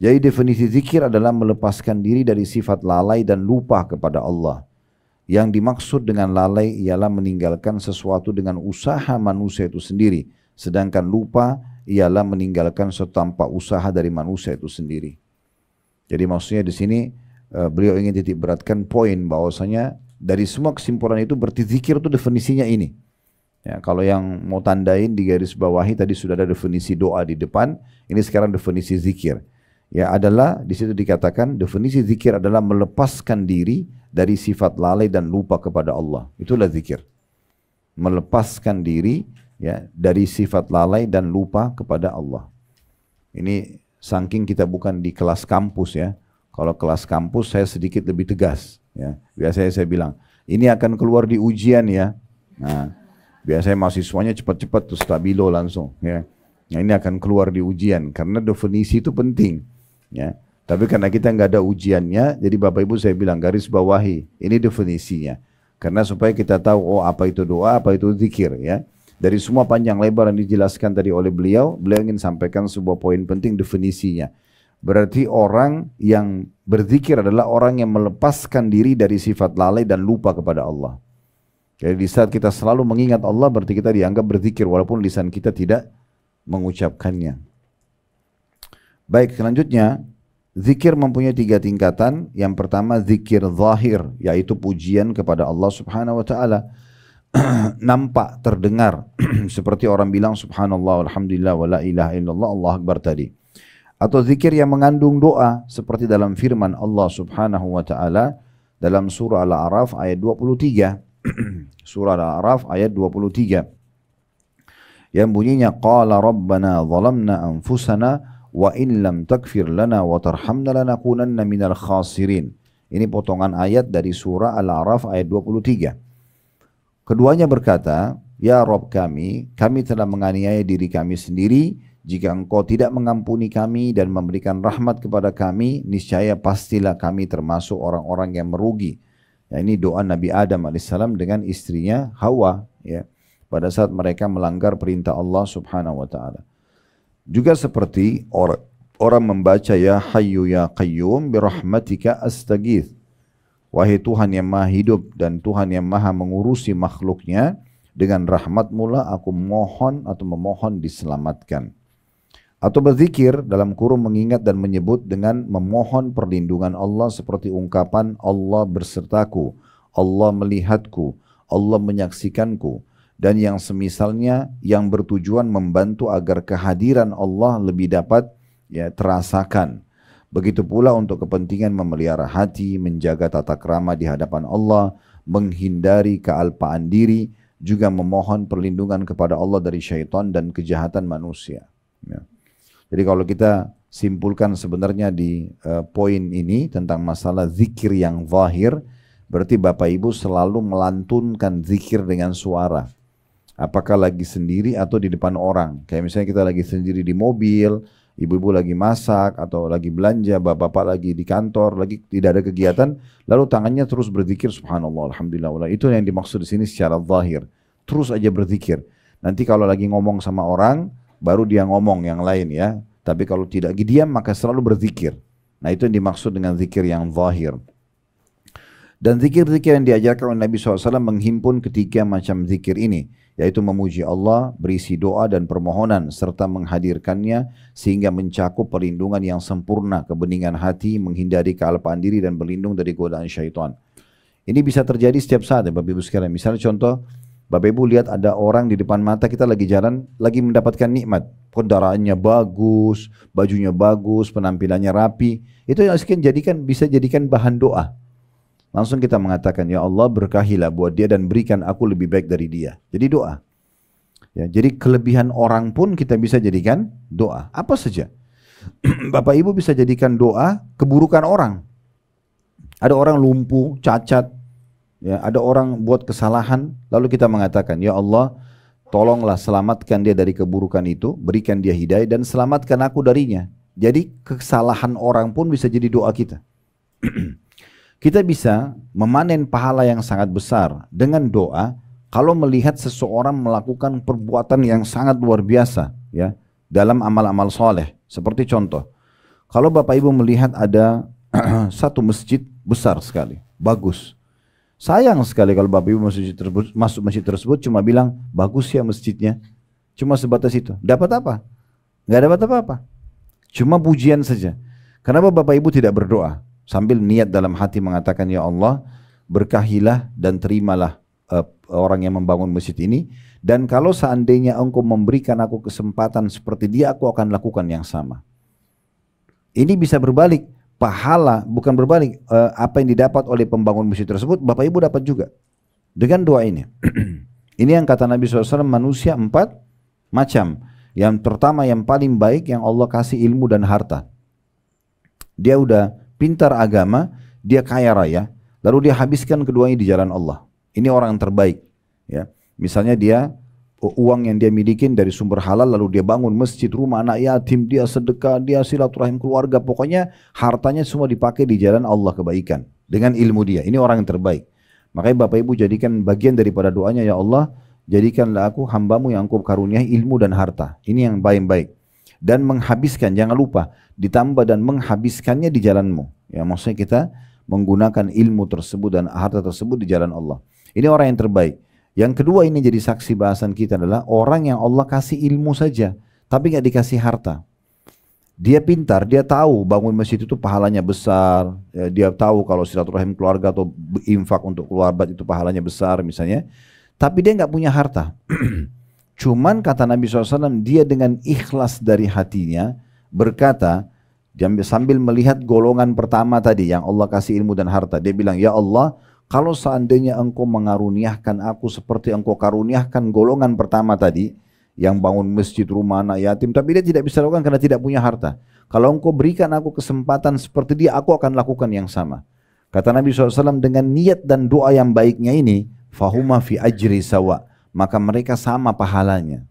[SPEAKER 1] Jadi definisi zikir adalah melepaskan diri dari sifat lalai dan lupa kepada Allah. Yang dimaksud dengan lalai ialah meninggalkan sesuatu dengan usaha manusia itu sendiri. Sedangkan lupa ialah meninggalkan sesuatu tanpa usaha dari manusia itu sendiri. Jadi maksudnya di sini beliau ingin titik beratkan poin bahwasanya dari semua kesimpulan itu berarti zikir itu definisinya ini. Ya, kalau yang mau tandain di garis bawahi tadi sudah ada definisi doa di depan, ini sekarang definisi zikir. Ya adalah di situ dikatakan definisi zikir adalah melepaskan diri dari sifat lalai dan lupa kepada Allah. Itulah zikir. Melepaskan diri ya dari sifat lalai dan lupa kepada Allah. Ini saking kita bukan di kelas kampus ya. Kalau kelas kampus saya sedikit lebih tegas ya. Biasanya saya bilang, ini akan keluar di ujian ya. Nah, biasanya mahasiswanya cepat-cepat tuh stabilo langsung ya. Nah, ini akan keluar di ujian karena definisi itu penting ya. Tapi karena kita nggak ada ujiannya, jadi Bapak Ibu saya bilang garis bawahi, ini definisinya. Karena supaya kita tahu oh apa itu doa, apa itu zikir ya. Dari semua panjang lebar yang dijelaskan tadi oleh beliau ingin sampaikan sebuah poin penting definisinya. Berarti orang yang berzikir adalah orang yang melepaskan diri dari sifat lalai dan lupa kepada Allah. Jadi di saat kita selalu mengingat Allah berarti kita dianggap berzikir walaupun lisan kita tidak mengucapkannya. Baik, selanjutnya zikir mempunyai 3 tingkatan. Yang pertama zikir zahir, yaitu pujian kepada Allah Subhanahu wa taala. Nampak, terdengar seperti orang bilang subhanallah alhamdulillah wa la ilaha illallah Allah akbar tadi. Atau zikir yang mengandung doa seperti dalam firman Allah Subhanahu wa taala dalam surah Al-A'raf ayat 23. Surah Al-A'raf ayat 23. Yang bunyinya qala rabbana zalamna anfusana wa in lam takfir lana wa tarhamna lanakunanna minal khasirin. Ini potongan ayat dari surah Al-A'raf ayat 23. Keduanya berkata, ya Rabb kami telah menganiaya diri kami sendiri. Jika engkau tidak mengampuni kami dan memberikan rahmat kepada kami, niscaya pastilah kami termasuk orang-orang yang merugi. Ya, ini doa Nabi Adam alaihissalam dengan istrinya Hawa, ya, pada saat mereka melanggar perintah Allah Subhanahu wa taala. Juga seperti orang membaca ya Hayyu ya Qayyum birahmatika astaghith. Wahai Tuhan yang maha hidup dan Tuhan yang maha mengurusi makhluknya, dengan rahmat-Mu lah aku mohon atau memohon diselamatkan. Atau berzikir dalam kurung mengingat dan menyebut dengan memohon perlindungan Allah seperti ungkapan Allah bersertaku, Allah melihatku, Allah menyaksikanku, dan yang semisalnya yang bertujuan membantu agar kehadiran Allah lebih dapat terasakan. Begitu pula untuk kepentingan memelihara hati, menjaga tata krama di hadapan Allah, menghindari kealpaan diri, juga memohon perlindungan kepada Allah dari syaitan dan kejahatan manusia. Ya. Jadi kalau kita simpulkan sebenarnya di poin ini tentang masalah zikir yang zahir, berarti Bapak Ibu selalu melantunkan zikir dengan suara. Apakah lagi sendiri atau di depan orang. Kayak misalnya kita lagi sendiri di mobil, ibu-ibu lagi masak atau lagi belanja, bapak-bapak lagi di kantor, lagi tidak ada kegiatan, lalu tangannya terus berzikir subhanallah, alhamdulillah. Itu yang dimaksud di sini secara zahir. Terus aja berzikir. Nanti kalau lagi ngomong sama orang, baru dia ngomong yang lain ya. Tapi kalau tidak diam maka selalu berzikir. Nah itu yang dimaksud dengan zikir yang zahir. Dan zikir-zikir yang diajarkan oleh Nabi SAW menghimpun ketiga macam zikir ini, yaitu memuji Allah, berisi doa dan permohonan, serta menghadirkannya sehingga mencakup perlindungan yang sempurna, kebeningan hati, menghindari kealpaan diri dan berlindung dari godaan syaitan. Ini bisa terjadi setiap saat ya Bapak Ibu sekalian. Misalnya contoh, Bapak Ibu lihat ada orang di depan mata kita lagi jalan, lagi mendapatkan nikmat. Kendaraannya bagus, bajunya bagus, penampilannya rapi. Itu yang bisa jadikan bahan doa. Langsung kita mengatakan, ya Allah berkahilah buat dia dan berikan aku lebih baik dari dia. Jadi doa. Ya, jadi kelebihan orang pun kita bisa jadikan doa. Apa saja. Bapak Ibu bisa jadikan doa keburukan orang. Ada orang lumpuh, cacat. Ya, ada orang buat kesalahan. Lalu kita mengatakan, ya Allah tolonglah selamatkan dia dari keburukan itu. Berikan dia hidayah dan selamatkan aku darinya. Jadi kesalahan orang pun bisa jadi doa kita. Kita bisa memanen pahala yang sangat besar dengan doa kalau melihat seseorang melakukan perbuatan yang sangat luar biasa ya dalam amal-amal soleh. Seperti contoh, kalau Bapak Ibu melihat ada satu masjid besar sekali, bagus. Sayang sekali kalau Bapak Ibu masuk masjid tersebut cuma bilang bagus ya masjidnya, cuma sebatas itu. Dapat apa? Nggak dapat apa-apa. Cuma pujian saja. Kenapa Bapak Ibu tidak berdoa? Sambil niat dalam hati mengatakan, ya Allah berkahilah dan terimalah orang yang membangun masjid ini. Dan kalau seandainya engkau memberikan aku kesempatan seperti dia, aku akan lakukan yang sama. Ini bisa berbalik. Pahala, bukan berbalik. Apa yang didapat oleh pembangun masjid tersebut, Bapak Ibu dapat juga. Dengan doa ini. Ini yang kata Nabi SAW, manusia 4 macam. Yang pertama yang paling baik, yang Allah kasih ilmu dan harta. Dia udah pintar agama, dia kaya raya, lalu dia habiskan keduanya di jalan Allah. Ini orang yang terbaik. Ya, misalnya dia uang yang dia miliki dari sumber halal, lalu dia bangun masjid, rumah anak yatim, dia sedekah, dia silaturahim keluarga, pokoknya hartanya semua dipakai di jalan Allah kebaikan dengan ilmu dia. Ini orang yang terbaik. Makanya Bapak Ibu jadikan bagian daripada doanya, ya Allah jadikanlah aku hambamu yang engkau karuniai ilmu dan harta. Ini yang baik-baik. Dan menghabiskan, jangan lupa, ditambah dan menghabiskannya di jalanmu. Ya, maksudnya kita menggunakan ilmu tersebut dan harta tersebut di jalan Allah. Ini orang yang terbaik. Yang kedua, ini jadi saksi bahasan kita, adalah orang yang Allah kasih ilmu saja, tapi nggak dikasih harta. Dia pintar, dia tahu bangun masjid itu pahalanya besar, ya, dia tahu kalau silaturahim keluarga atau infak untuk keluarga itu pahalanya besar misalnya, tapi dia nggak punya harta. Cuman kata Nabi SAW, dia dengan ikhlas dari hatinya berkata, sambil melihat golongan pertama tadi yang Allah kasih ilmu dan harta, dia bilang, ya Allah, kalau seandainya engkau mengaruniakan aku seperti engkau karuniakan golongan pertama tadi, yang bangun masjid, rumah anak yatim, tapi dia tidak bisa lakukan karena tidak punya harta. Kalau engkau berikan aku kesempatan seperti dia, aku akan lakukan yang sama. Kata Nabi SAW, dengan niat dan doa yang baiknya ini, fahuma fi ajri sawa, maka mereka sama pahalanya.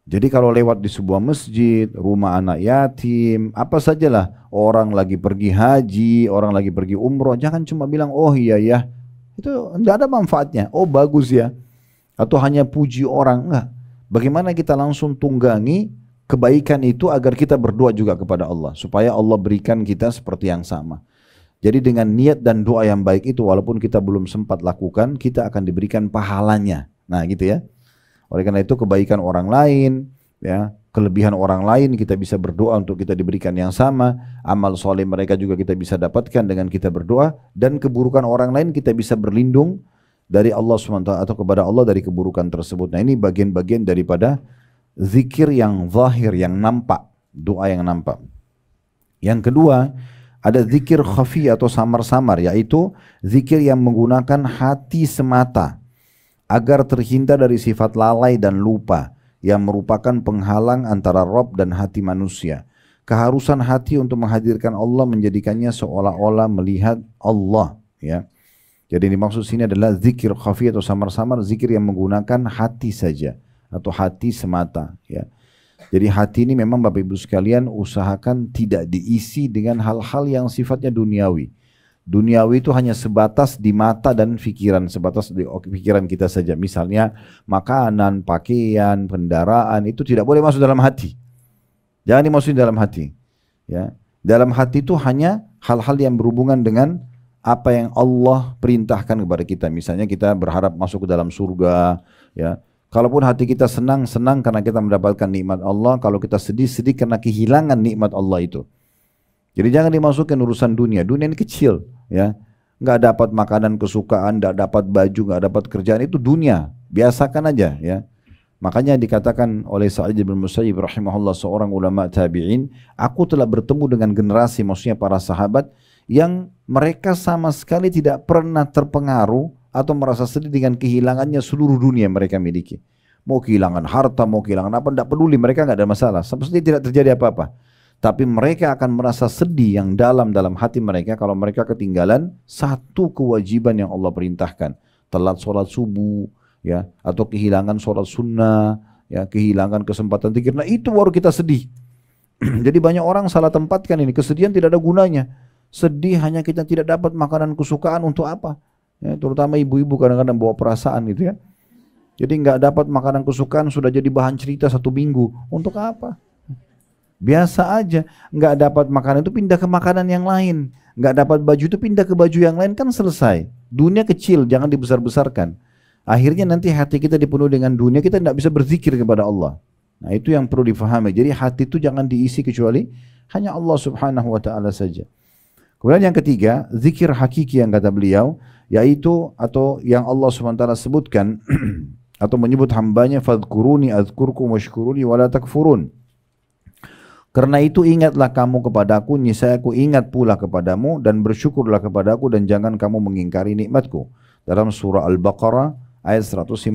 [SPEAKER 1] Jadi kalau lewat di sebuah masjid, rumah anak yatim, apa sajalah, orang lagi pergi haji, orang lagi pergi umroh, jangan cuma bilang, oh iya ya, itu tidak ada manfaatnya, oh bagus ya, atau hanya puji orang, enggak. Bagaimana kita langsung tunggangi kebaikan itu agar kita berdoa juga kepada Allah, supaya Allah berikan kita seperti yang sama. Jadi dengan niat dan doa yang baik itu, walaupun kita belum sempat lakukan, kita akan diberikan pahalanya. Nah gitu ya. Oleh karena itu kebaikan orang lain, ya, kelebihan orang lain kita bisa berdoa untuk kita diberikan yang sama. Amal soleh mereka juga kita bisa dapatkan dengan kita berdoa. Dan keburukan orang lain kita bisa berlindung dari Allah SWT atau kepada Allah dari keburukan tersebut. Nah ini bagian-bagian daripada zikir yang zahir, yang nampak, doa yang nampak. Yang kedua, ada zikir khafi atau samar-samar, yaitu zikir yang menggunakan hati semata agar terhindar dari sifat lalai dan lupa yang merupakan penghalang antara Rabb dan hati manusia. Keharusan hati untuk menghadirkan Allah menjadikannya seolah-olah melihat Allah, ya. Jadi yang dimaksud sini adalah zikir khafi atau samar-samar, zikir yang menggunakan hati saja atau hati semata, ya. Jadi hati ini memang Bapak Ibu sekalian usahakan tidak diisi dengan hal-hal yang sifatnya duniawi. Duniawi itu hanya sebatas di mata dan pikiran, sebatas di pikiran kita saja. Misalnya makanan, pakaian, kendaraan, itu tidak boleh masuk dalam hati. Jangan dimasukin dalam hati. Ya. Dalam hati itu hanya hal-hal yang berhubungan dengan apa yang Allah perintahkan kepada kita. Misalnya kita berharap masuk ke dalam surga. Ya. Kalaupun hati kita senang, senang karena kita mendapatkan nikmat Allah. Kalau kita sedih, sedih karena kehilangan nikmat Allah itu. Jadi jangan dimasukkan urusan dunia. Dunia ini kecil, ya. Nggak dapat makanan kesukaan, nggak dapat baju, nggak dapat kerjaan, itu dunia. Biasakan aja, ya. Makanya dikatakan oleh Sa'id bin Musayyib rahimahullah, seorang ulama tabi'in, aku telah bertemu dengan generasi, maksudnya para sahabat, yang mereka sama sekali tidak pernah terpengaruh atau merasa sedih dengan kehilangannya seluruh dunia yang mereka miliki. Mau kehilangan harta, mau kehilangan apa, tidak peduli, mereka nggak ada masalah. Seperti tidak terjadi apa-apa. Tapi mereka akan merasa sedih yang dalam hati mereka kalau mereka ketinggalan satu kewajiban yang Allah perintahkan. Telat sholat subuh, ya, atau kehilangan sholat sunnah, ya, kehilangan kesempatan zikir. Nah itu baru kita sedih. Jadi banyak orang salah tempatkan ini. Kesedihan tidak ada gunanya. Sedih hanya kita tidak dapat makanan kesukaan, untuk apa? Ya, terutama ibu-ibu kadang-kadang bawa perasaan gitu ya. Jadi nggak dapat makanan kesukaan sudah jadi bahan cerita 1 minggu. Untuk apa? Biasa aja, nggak dapat makanan itu pindah ke makanan yang lain, nggak dapat baju itu pindah ke baju yang lain, kan selesai. Dunia kecil, jangan dibesar-besarkan. Akhirnya nanti hati kita dipenuhi dengan dunia, kita tidak bisa berzikir kepada Allah. Nah itu yang perlu difahami. Jadi hati itu jangan diisi kecuali hanya Allah Subhanahu Wa Taala saja. Kemudian yang ketiga, zikir hakiki yang kata beliau, yaitu atau yang Allah Subhanahu Wa Taala sebutkan atau menyebut hambanya, fadhkuruni azkurkum washkuruni wala takfurun. Karena itu ingatlah kamu kepadaku, niscaya aku ingat pula kepadamu, dan bersyukurlah kepadaku dan jangan kamu mengingkari nikmatku. Dalam surah Al-Baqarah ayat 152.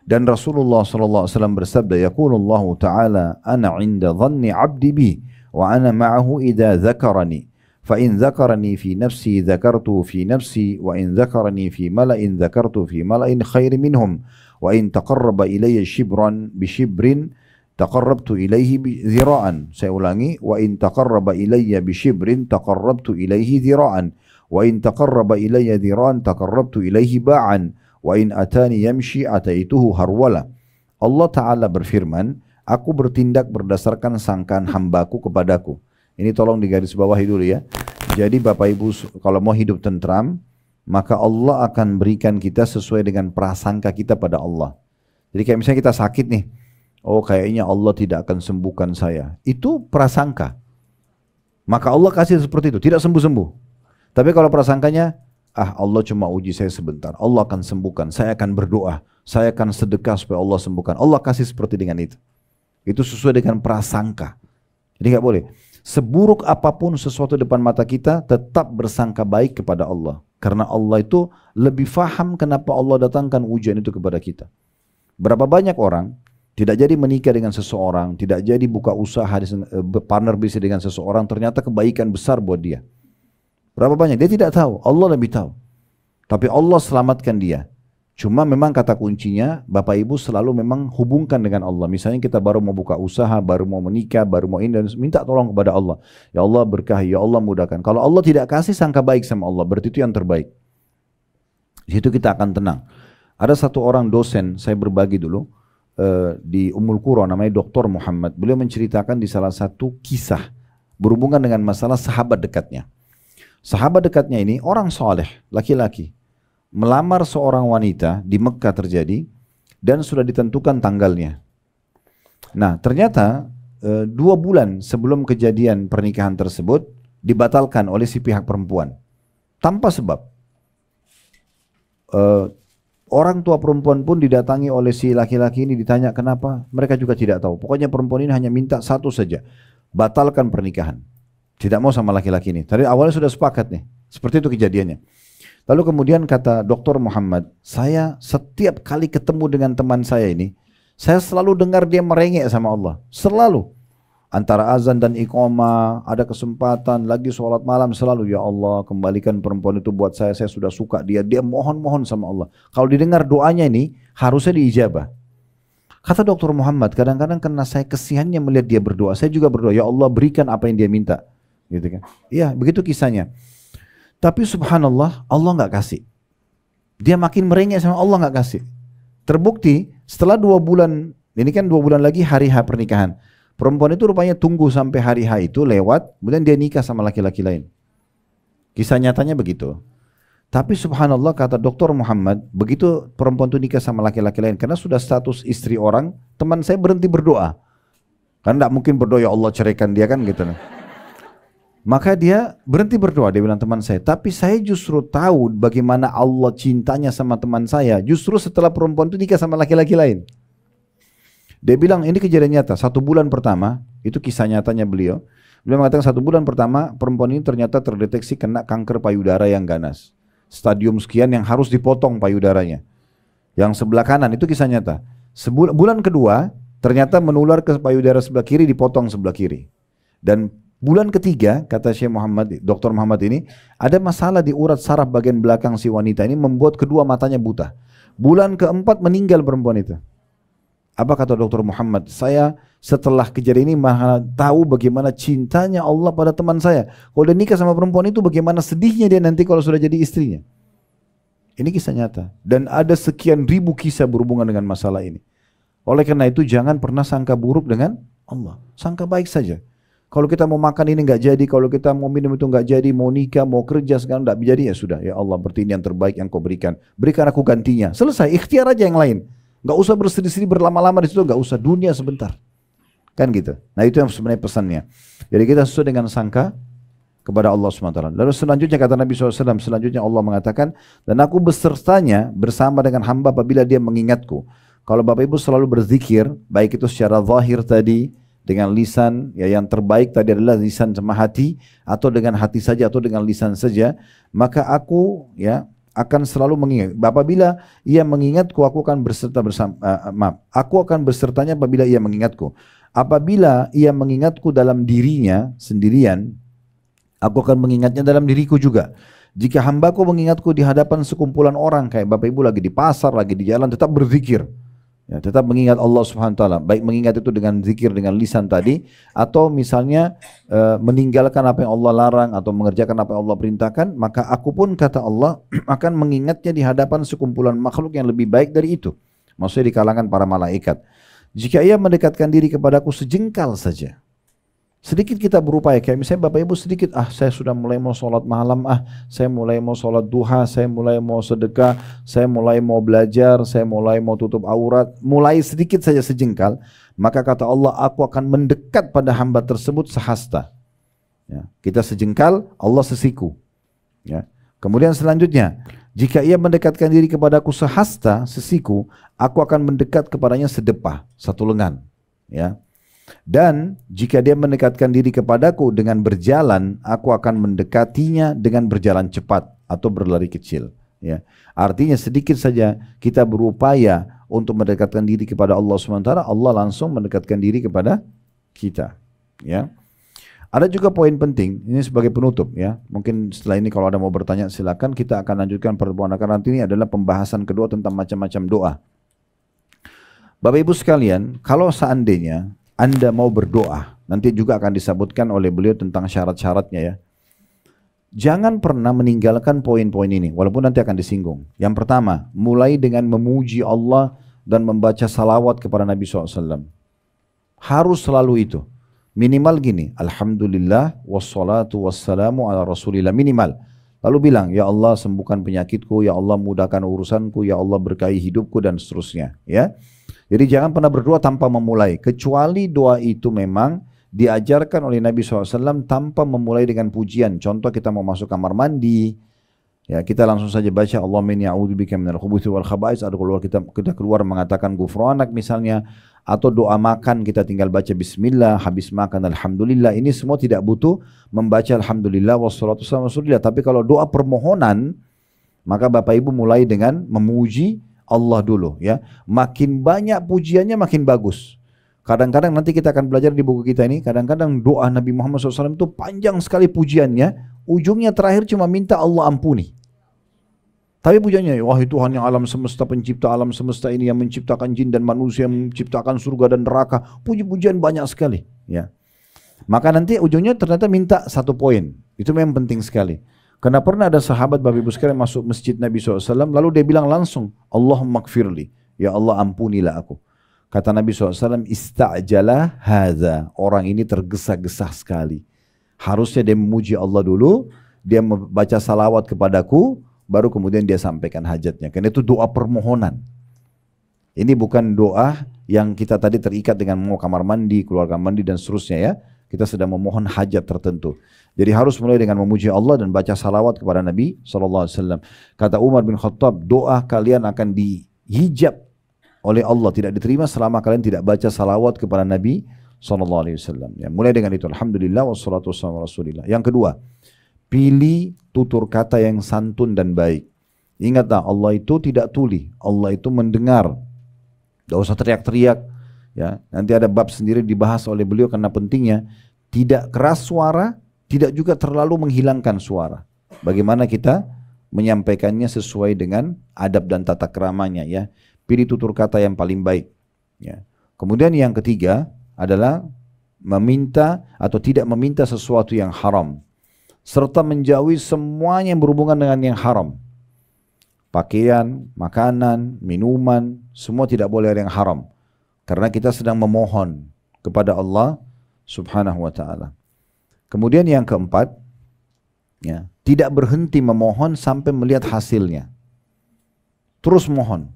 [SPEAKER 1] Dan Rasulullah SAW bersabda, yaqulullahu ta'ala, ana inda dhanni abdi bi, wa ana ma'ahu idha dhakarani. Fa in dhakarani fi nafsi dhakartu fi nafsi, wa in dhakarani fi mala'in dhakartu fi mala'in khairi minhum, wa in taqarraba ilayya shibran bi shibrin taqarrabtu ilaihi dhira'an. Saya ulangi, wa in taqarraba ilayya bi shibrin taqarrabtu ilaihi dhira'an, wa in taqarraba ilayya dhira'an taqarrabtu ilaihi ba'an, wa in atani yamshi ataituhu harwala. Allah Ta'ala berfirman, Aku bertindak berdasarkan sangkaan hambaku kepadaku. Ini tolong digarisbawahi dulu ya. Jadi Bapak Ibu kalau mau hidup tentram, maka Allah akan berikan kita sesuai dengan prasangka kita pada Allah. Jadi kayak misalnya kita sakit nih, oh kayaknya Allah tidak akan sembuhkan saya. Itu prasangka. Maka Allah kasih seperti itu, tidak sembuh-sembuh. Tapi kalau prasangkanya, Allah cuma uji saya sebentar, Allah akan sembuhkan, saya akan berdoa, saya akan sedekah supaya Allah sembuhkan. Allah kasih seperti dengan itu. Itu sesuai dengan prasangka. Jadi nggak boleh. Seburuk apapun sesuatu depan mata kita, tetap bersangka baik kepada Allah. Karena Allah itu lebih faham kenapa Allah datangkan ujian itu kepada kita. Berapa banyak orang tidak jadi menikah dengan seseorang, tidak jadi buka usaha, partner bisnis dengan seseorang, ternyata kebaikan besar buat dia. Berapa banyak? Dia tidak tahu, Allah lebih tahu. Tapi Allah selamatkan dia. Cuma memang kata kuncinya, Bapak Ibu selalu memang hubungkan dengan Allah. Misalnya kita baru mau buka usaha, baru mau menikah, baru mau ini, dan minta tolong kepada Allah. Ya Allah berkahi, ya Allah mudahkan. Kalau Allah tidak kasih, sangka baik sama Allah, berarti itu yang terbaik. Di situ kita akan tenang. Ada satu orang dosen, saya berbagi dulu, di Ummul Qura, namanya Dr. Muhammad. Beliau menceritakan di salah satu kisah, berhubungan dengan masalah sahabat dekatnya. Sahabat dekatnya ini orang soleh, laki-laki. Melamar seorang wanita di Mekah terjadi dan sudah ditentukan tanggalnya. Nah ternyata 2 bulan sebelum kejadian pernikahan tersebut dibatalkan oleh si pihak perempuan tanpa sebab. Orang tua perempuan pun didatangi oleh si laki-laki ini, ditanya kenapa, mereka juga tidak tahu. Pokoknya perempuan ini hanya minta satu saja, batalkan pernikahan. Tidak mau sama laki-laki ini. Tadi awalnya sudah sepakat nih, seperti itu kejadiannya. Lalu kemudian kata Dr. Muhammad, saya setiap kali ketemu dengan teman saya ini, saya selalu dengar dia merengek sama Allah. Selalu. Antara azan dan iqamah, ada kesempatan, lagi sholat malam selalu, ya Allah kembalikan perempuan itu buat saya sudah suka dia. Dia mohon-mohon sama Allah. Kalau didengar doanya ini, harusnya diijabah. Kata Dr. Muhammad, kadang-kadang karena saya kesiannya melihat dia berdoa, saya juga berdoa, ya Allah berikan apa yang dia minta. Gitu kan? Iya, begitu kisahnya. Tapi subhanallah, Allah nggak kasih. Dia makin merengek sama Allah nggak kasih. Terbukti setelah 2 bulan, ini kan 2 bulan lagi hari H pernikahan. Perempuan itu rupanya tunggu sampai hari H itu lewat, kemudian dia nikah sama laki-laki lain. Kisah nyatanya begitu. Tapi subhanallah kata Dr. Muhammad, begitu perempuan itu nikah sama laki-laki lain, karena sudah status istri orang, teman saya berhenti berdoa. Kan nggak mungkin berdoa ya Allah ceraikan dia kan gitu. Maka dia berhenti berdoa, dia bilang teman saya, tapi saya justru tahu bagaimana Allah cintanya sama teman saya, justru setelah perempuan itu nikah sama laki-laki lain. Dia bilang ini kejadian nyata, 1 bulan pertama, itu kisah nyatanya beliau. Beliau mengatakan 1 bulan pertama perempuan ini ternyata terdeteksi kena kanker payudara yang ganas. Stadium sekian yang harus dipotong payudaranya. Yang sebelah kanan, itu kisah nyata. Bulan kedua, ternyata menular ke payudara sebelah kiri, dipotong sebelah kiri. Dan bulan ketiga, kata Syekh Muhammad, Dr. Muhammad ini, ada masalah di urat saraf bagian belakang si wanita ini membuat kedua matanya buta. Bulan keempat meninggal perempuan itu. Apa kata Dr. Muhammad? Saya setelah kejadian ini tahu bagaimana cintanya Allah pada teman saya. Kalau dia nikah sama perempuan itu, bagaimana sedihnya dia nanti kalau sudah jadi istrinya. Ini kisah nyata. Dan ada sekian ribu kisah berhubungan dengan masalah ini. Oleh karena itu jangan pernah sangka buruk dengan Allah. Sangka baik saja. Kalau kita mau makan ini nggak jadi, kalau kita mau minum itu nggak jadi, mau nikah, mau kerja sekarang nggak jadi, ya sudah. Ya Allah, berarti ini yang terbaik yang kau berikan. Berikan aku gantinya. Selesai, ikhtiar aja yang lain. Nggak usah bersedih-sedih berlama-lama di situ, nggak usah, dunia sebentar. Kan gitu. Nah itu yang sebenarnya pesannya. Jadi kita sesuai dengan sangka kepada Allah SWT. Lalu selanjutnya kata Nabi SAW, selanjutnya Allah mengatakan, dan aku besertanya bersama dengan hamba apabila dia mengingatku. Kalau Bapak Ibu selalu berzikir, baik itu secara zahir tadi, dengan lisan, ya yang terbaik tadi adalah lisan sama hati, atau dengan hati saja atau dengan lisan saja, maka aku ya akan selalu mengingat. Apabila ia mengingatku, aku akan berserta bersama. Aku akan bersertanya apabila ia mengingatku. Apabila ia mengingatku dalam dirinya sendirian, aku akan mengingatnya dalam diriku juga. Jika hambaku mengingatku di hadapan sekumpulan orang, kayak Bapak Ibu lagi di pasar, lagi di jalan, tetap berzikir. Ya, tetap mengingat Allah Subhanahu wa taala. Baik mengingat itu dengan zikir dengan lisan tadi, atau misalnya meninggalkan apa yang Allah larang atau mengerjakan apa yang Allah perintahkan, maka aku pun kata Allah akan mengingatnya di hadapan sekumpulan makhluk yang lebih baik dari itu. Maksudnya di kalangan para malaikat. Jika ia mendekatkan diri kepadaku sejengkal saja. Sedikit kita berupaya, kayak misalnya Bapak Ibu sedikit, saya sudah mulai mau sholat malam, saya mulai mau sholat duha, saya mulai mau sedekah, saya mulai mau belajar, saya mulai mau tutup aurat, mulai sedikit saja sejengkal, maka kata Allah, aku akan mendekat pada hamba tersebut sehasta. Ya, kita sejengkal, Allah sesiku. Ya. Kemudian selanjutnya, jika ia mendekatkan diri kepadaku sehasta, sesiku, aku akan mendekat kepadanya sedepah, satu lengan. Ya. Dan jika dia mendekatkan diri kepadaku dengan berjalan, aku akan mendekatinya dengan berjalan cepat atau berlari kecil. Ya. Artinya sedikit saja kita berupaya untuk mendekatkan diri kepada Allah SWT, Allah langsung mendekatkan diri kepada kita. Ya. Ada juga poin penting, ini sebagai penutup ya. Mungkin setelah ini kalau ada mau bertanya silakan, kita akan lanjutkan pertemuan karena nanti ini adalah pembahasan kedua tentang macam-macam doa. Bapak Ibu sekalian, kalau seandainya Anda mau berdoa, nanti juga akan disebutkan oleh beliau tentang syarat-syaratnya ya. Jangan pernah meninggalkan poin-poin ini, walaupun nanti akan disinggung. Yang pertama, mulai dengan memuji Allah dan membaca salawat kepada Nabi SAW. Harus selalu itu. Minimal gini, Alhamdulillah wassalatu wassalamu ala rasulillah, minimal. Lalu bilang, ya Allah sembuhkan penyakitku, ya Allah mudahkan urusanku, ya Allah berkahi hidupku dan seterusnya. Ya. Jadi jangan pernah berdoa tanpa memulai, kecuali doa itu memang diajarkan oleh Nabi SAW tanpa memulai dengan pujian. Contoh kita mau masuk kamar mandi, ya kita langsung saja baca Allahumma inni a'udzubika minal khubuthi wal khaba'is, atau kita keluar mengatakan ghufranak misalnya, atau doa makan kita tinggal baca bismillah, habis makan alhamdulillah. Ini semua tidak butuh membaca alhamdulillah wassalatu wassalamu ala rasulillah. Tapi kalau doa permohonan, maka Bapak Ibu mulai dengan memuji Allah dulu ya. Makin banyak pujiannya makin bagus. Kadang-kadang nanti kita akan belajar di buku kita ini, kadang-kadang doa Nabi Muhammad SAW itu panjang sekali pujiannya, ujungnya terakhir cuma minta Allah ampuni. Tapi pujiannya, wahai Tuhan yang alam semesta, pencipta alam semesta ini, yang menciptakan jin dan manusia, yang menciptakan surga dan neraka, puji-pujian banyak sekali. Ya. Maka nanti ujungnya ternyata minta satu poin, itu memang penting sekali. Karena pernah ada sahabat Bapak Ibu sekalian masuk masjid Nabi SAW, lalu dia bilang langsung, Allahumma gfirli, ya Allah ampunilah aku. Kata Nabi SAW, ista'jala hadza, orang ini tergesa-gesa sekali. Harusnya dia memuji Allah dulu, dia membaca salawat kepadaku, baru kemudian dia sampaikan hajatnya. Karena itu doa permohonan. Ini bukan doa yang kita tadi terikat dengan mau kamar mandi, keluar kamar mandi dan seterusnya ya. Kita sedang memohon hajat tertentu. Jadi harus mulai dengan memuji Allah dan baca salawat kepada Nabi SAW. Kata Umar bin Khattab, doa kalian akan dihijab oleh Allah, tidak diterima selama kalian tidak baca salawat kepada Nabi SAW. Ya, mulai dengan itu, alhamdulillah wassalatu wassalamu ala rasulillah. Yang kedua, pilih tutur kata yang santun dan baik. Ingatlah, Allah itu tidak tuli, Allah itu mendengar. Tidak usah teriak-teriak. Ya, nanti ada bab sendiri dibahas oleh beliau karena pentingnya tidak keras suara, tidak juga terlalu menghilangkan suara. Bagaimana kita menyampaikannya sesuai dengan adab dan tata keramanya ya. Pilih tutur kata yang paling baik. Ya. Kemudian yang ketiga adalah meminta atau tidak meminta sesuatu yang haram, serta menjauhi semuanya yang berhubungan dengan yang haram. Pakaian, makanan, minuman, semua tidak boleh ada yang haram. Karena kita sedang memohon kepada Allah Subhanahu wa ta'ala. Kemudian yang keempat, ya, tidak berhenti memohon sampai melihat hasilnya. Terus mohon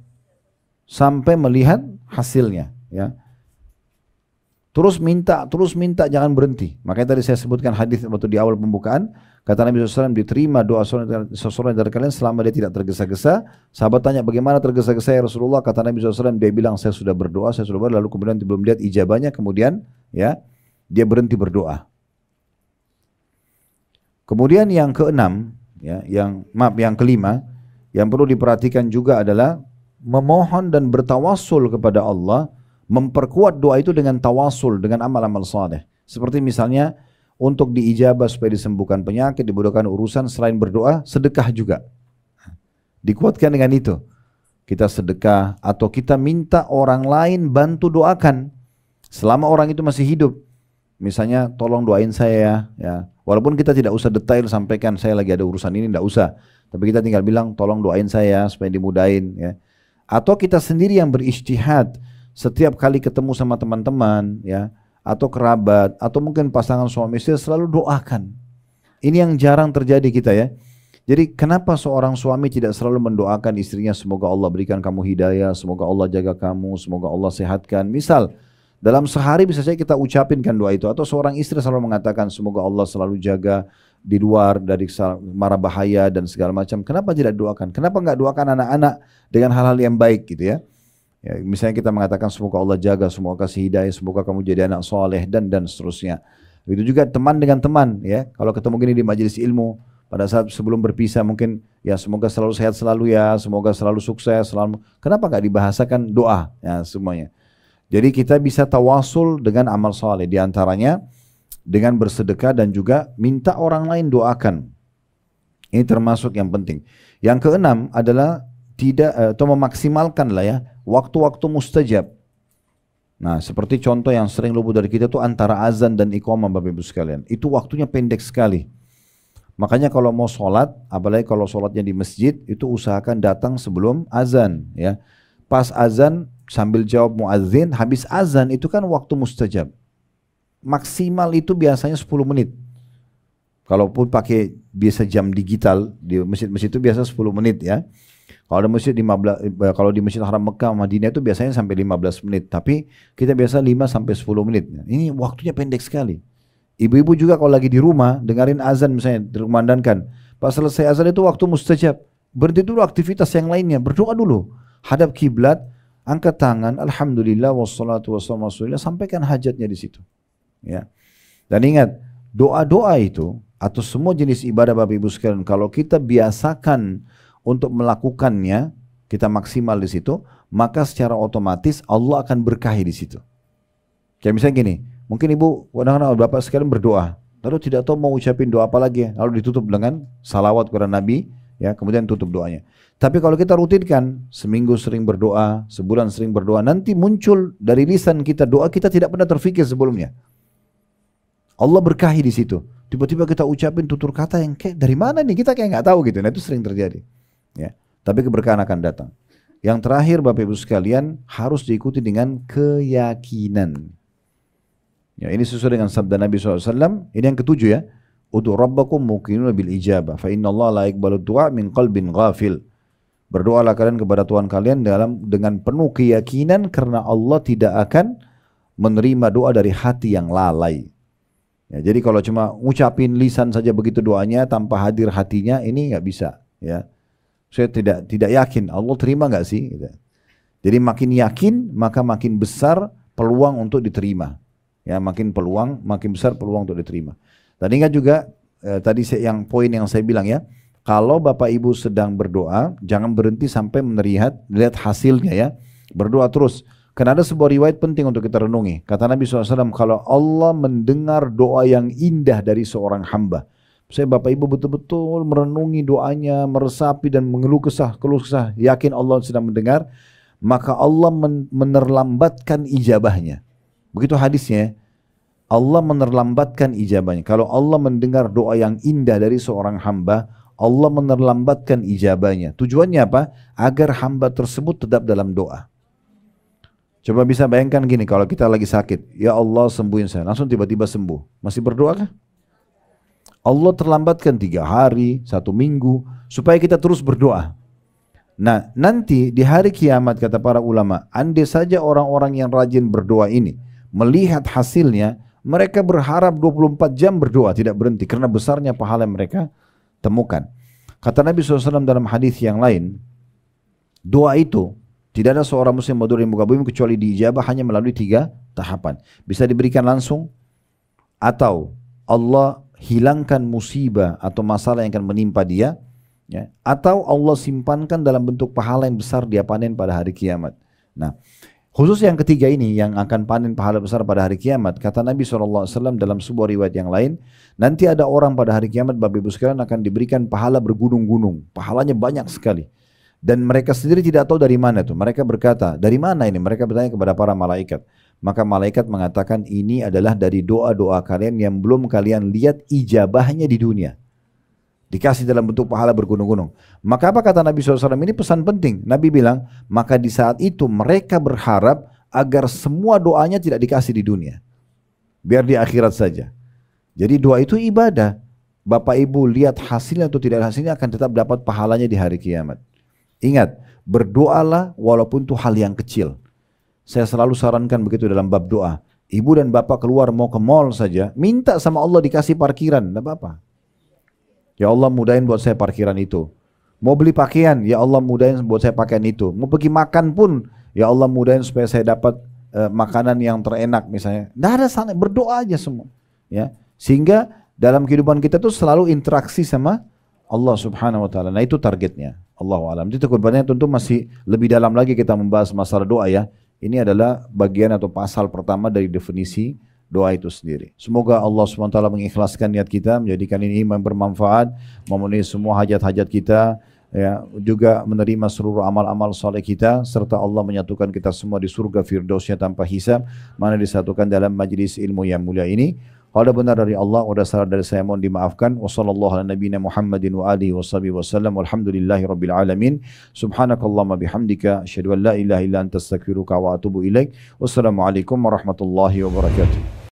[SPEAKER 1] sampai melihat hasilnya. Ya. Terus minta, jangan berhenti. Makanya tadi saya sebutkan hadis waktu di awal pembukaan, kata Nabi SAW, diterima doa seseorang dari kalian selama dia tidak tergesa-gesa. Sahabat tanya, bagaimana tergesa-gesa ya Rasulullah? Kata Nabi SAW, dia bilang, saya sudah berdoa, lalu kemudian belum lihat ijabahnya, kemudian ya dia berhenti berdoa. Kemudian yang keenam, ya, yang kelima, yang perlu diperhatikan juga adalah memohon dan bertawassul kepada Allah. Memperkuat doa itu dengan tawasul, dengan amal-amal saleh. Seperti misalnya untuk diijabah supaya disembuhkan penyakit, dimudahkan urusan, selain berdoa, sedekah juga. Dikuatkan dengan itu. Kita sedekah atau kita minta orang lain bantu doakan selama orang itu masih hidup. Misalnya tolong doain saya ya. Walaupun kita tidak usah detail sampaikan saya lagi ada urusan ini, tidak usah. Tapi kita tinggal bilang tolong doain saya supaya dimudahin ya. Atau kita sendiri yang berijtihad setiap kali ketemu sama teman-teman ya, atau kerabat, atau mungkin pasangan suami istri selalu doakan. Ini yang jarang terjadi kita ya. Jadi kenapa seorang suami tidak selalu mendoakan istrinya, semoga Allah berikan kamu hidayah, semoga Allah jaga kamu, semoga Allah sehatkan. Misal dalam sehari bisa saja kita ucapinkan doa itu, atau seorang istri selalu mengatakan semoga Allah selalu jaga di luar dari mara bahaya dan segala macam. Kenapa tidak doakan? Kenapa nggak doakan anak-anak dengan hal-hal yang baik gitu ya? Ya, misalnya kita mengatakan semoga Allah jaga, semoga kasih hidayah, semoga kamu jadi anak soleh dan seterusnya. Itu juga teman dengan teman ya. Kalau ketemu gini di majelis ilmu, pada saat sebelum berpisah mungkin ya semoga selalu sehat selalu ya, semoga selalu sukses selalu. Kenapa nggak dibahasakan doa ya semuanya? Jadi kita bisa tawasul dengan amal soleh, diantaranya dengan bersedekah dan juga minta orang lain doakan. Ini termasuk yang penting. Yang keenam adalah tidak atau memaksimalkan lah ya waktu-waktu mustajab. Nah, seperti contoh yang sering luput dari kita tuh antara azan dan iqamah Bapak Ibu sekalian. Itu waktunya pendek sekali. Makanya kalau mau sholat, apalagi kalau sholatnya di masjid, itu usahakan datang sebelum azan ya. Pas azan sambil jawab muadzin, habis azan itu kan waktu mustajab. Maksimal itu biasanya 10 menit. Kalaupun pakai biasa jam digital di masjid-masjid itu biasa 10 menit ya. Kalau di masjid 15, kalau di Masjid Haram Mekah Madinah itu biasanya sampai 15 menit, tapi kita biasa 5 sampai 10 menit. Ini waktunya pendek sekali. Ibu-ibu juga kalau lagi di rumah dengerin azan misalnya dikumandangkan, pas selesai azan itu waktu mustajab. Berhenti dulu aktivitas yang lainnya, berdoa dulu. Hadap kiblat, angkat tangan, alhamdulillah wassalatu wassalamu ala rasulillah, sampaikan hajatnya di situ. Ya. Dan ingat, doa-doa itu atau semua jenis ibadah Bapak Ibu sekalian, kalau kita biasakan untuk melakukannya, kita maksimal di situ, maka secara otomatis Allah akan berkahi di situ. Kayak misalnya gini, mungkin ibu, kadang-kadang bapak sekalian berdoa, lalu tidak tahu mau ucapin doa apa lagi, lalu ditutup dengan salawat kepada Nabi, ya kemudian tutup doanya. Tapi kalau kita rutinkan, seminggu sering berdoa, sebulan sering berdoa, nanti muncul dari lisan kita doa kita tidak pernah terfikir sebelumnya. Allah berkahi di situ. Tiba-tiba kita ucapin tutur kata yang kayak dari mana nih, kita kayak nggak tahu gitu. Nah itu sering terjadi. Ya, tapi keberkahan akan datang. Yang terakhir Bapak Ibu sekalian harus diikuti dengan keyakinan. Ya, ini sesuai dengan sabda Nabi SAW. Ini yang ketujuh ya. Udu rabbakum muqinuna bil ijabah. Fa inna Allah la yaqbalu du'a min qalbin ghafil. Berdoalah kalian kepada Tuhan kalian dengan penuh keyakinan karena Allah tidak akan menerima doa dari hati yang lalai. Ya, jadi kalau cuma ngucapin lisan saja begitu doanya tanpa hadir hatinya, ini nggak bisa. Ya. Saya tidak yakin Allah terima nggak sih? Gitu. Jadi makin yakin maka makin besar peluang untuk diterima. Ya, makin besar peluang untuk diterima. Dan ingat juga tadi yang poin yang saya bilang ya, kalau Bapak Ibu sedang berdoa jangan berhenti sampai lihat hasilnya ya. Berdoa terus. Karena ada sebuah riwayat penting untuk kita renungi. Kata Nabi SAW, kalau Allah mendengar doa yang indah dari seorang hamba, saya Bapak Ibu betul-betul merenungi doanya, meresapi dan mengeluh kesah, yakin Allah sedang mendengar, maka Allah menerlambatkan ijabahnya. Begitu hadisnya, Allah menerlambatkan ijabahnya. Kalau Allah mendengar doa yang indah dari seorang hamba, Allah menerlambatkan ijabahnya. Tujuannya apa? Agar hamba tersebut tetap dalam doa. Coba bisa bayangkan gini, kalau kita lagi sakit, ya Allah sembuhin saya, langsung tiba-tiba sembuh. Masih berdoa kah? Allah terlambatkan 3 hari, 1 minggu, supaya kita terus berdoa. Nah, nanti di hari kiamat kata para ulama, andai saja orang-orang yang rajin berdoa ini melihat hasilnya, mereka berharap 24 jam berdoa, tidak berhenti, karena besarnya pahala yang mereka temukan. Kata Nabi SAW dalam hadis yang lain, doa itu, tidak ada seorang muslim berdoa di muka bumi kecuali diijabah hanya melalui 3 tahapan. Bisa diberikan langsung, atau Allah hilangkan musibah atau masalah yang akan menimpa dia, ya, atau Allah simpankan dalam bentuk pahala yang besar dia panen pada hari kiamat. Nah, khusus yang ketiga ini yang akan panen pahala besar pada hari kiamat, kata Nabi SAW dalam sebuah riwayat yang lain, nanti ada orang pada hari kiamat Bapak Ibu sekalian akan diberikan pahala bergunung-gunung, pahalanya banyak sekali. Dan mereka sendiri tidak tahu dari mana itu. Mereka berkata, dari mana ini? Mereka bertanya kepada para malaikat. Maka malaikat mengatakan, ini adalah dari doa-doa kalian yang belum kalian lihat ijabahnya di dunia. Dikasih dalam bentuk pahala bergunung-gunung. Maka apa kata Nabi SAW? Ini pesan penting. Nabi bilang, maka di saat itu mereka berharap agar semua doanya tidak dikasih di dunia. Biar di akhirat saja. Jadi doa itu ibadah. Bapak Ibu lihat hasilnya atau tidak hasilnya akan tetap dapat pahalanya di hari kiamat. Ingat, berdoalah walaupun itu hal yang kecil. Saya selalu sarankan begitu dalam bab doa. Ibu dan bapak keluar mau ke mall saja, minta sama Allah dikasih parkiran, tidak apa-apa. Ya Allah mudahin buat saya parkiran itu. Mau beli pakaian, ya Allah mudahin buat saya pakaian itu. Mau pergi makan pun, ya Allah mudahin supaya saya dapat makanan yang terenak misalnya. Tidak ada sana, berdoa aja semua. Ya, sehingga dalam kehidupan kita tuh selalu interaksi sama Allah Subhanahu Wa Taala. Nah itu targetnya. Allahu a'lam. Itu kedepannya tentu masih lebih dalam lagi kita membahas masalah doa ya. Ini adalah bagian atau pasal pertama dari definisi doa itu sendiri. Semoga Allah SWT mengikhlaskan niat kita, menjadikan ini bermanfaat, memenuhi semua hajat-hajat kita, ya, juga menerima seluruh amal-amal soleh kita, serta Allah menyatukan kita semua di surga firdausnya tanpa hisab, mana disatukan dalam majlis ilmu yang mulia ini. Kalau ada benar dari Allah, ada salah dari saya mohon dimaafkan. Wassallallahu ala nabiyina Muhammadin wa alihi washabihi wasallam. Walhamdulillahi rabbil alamin. Subhanakallahumma bihamdika asyhadu an la ilaha illa anta astaghfiruka wa atubu ilaik. Wassalamualaikum warahmatullahi wabarakatuh.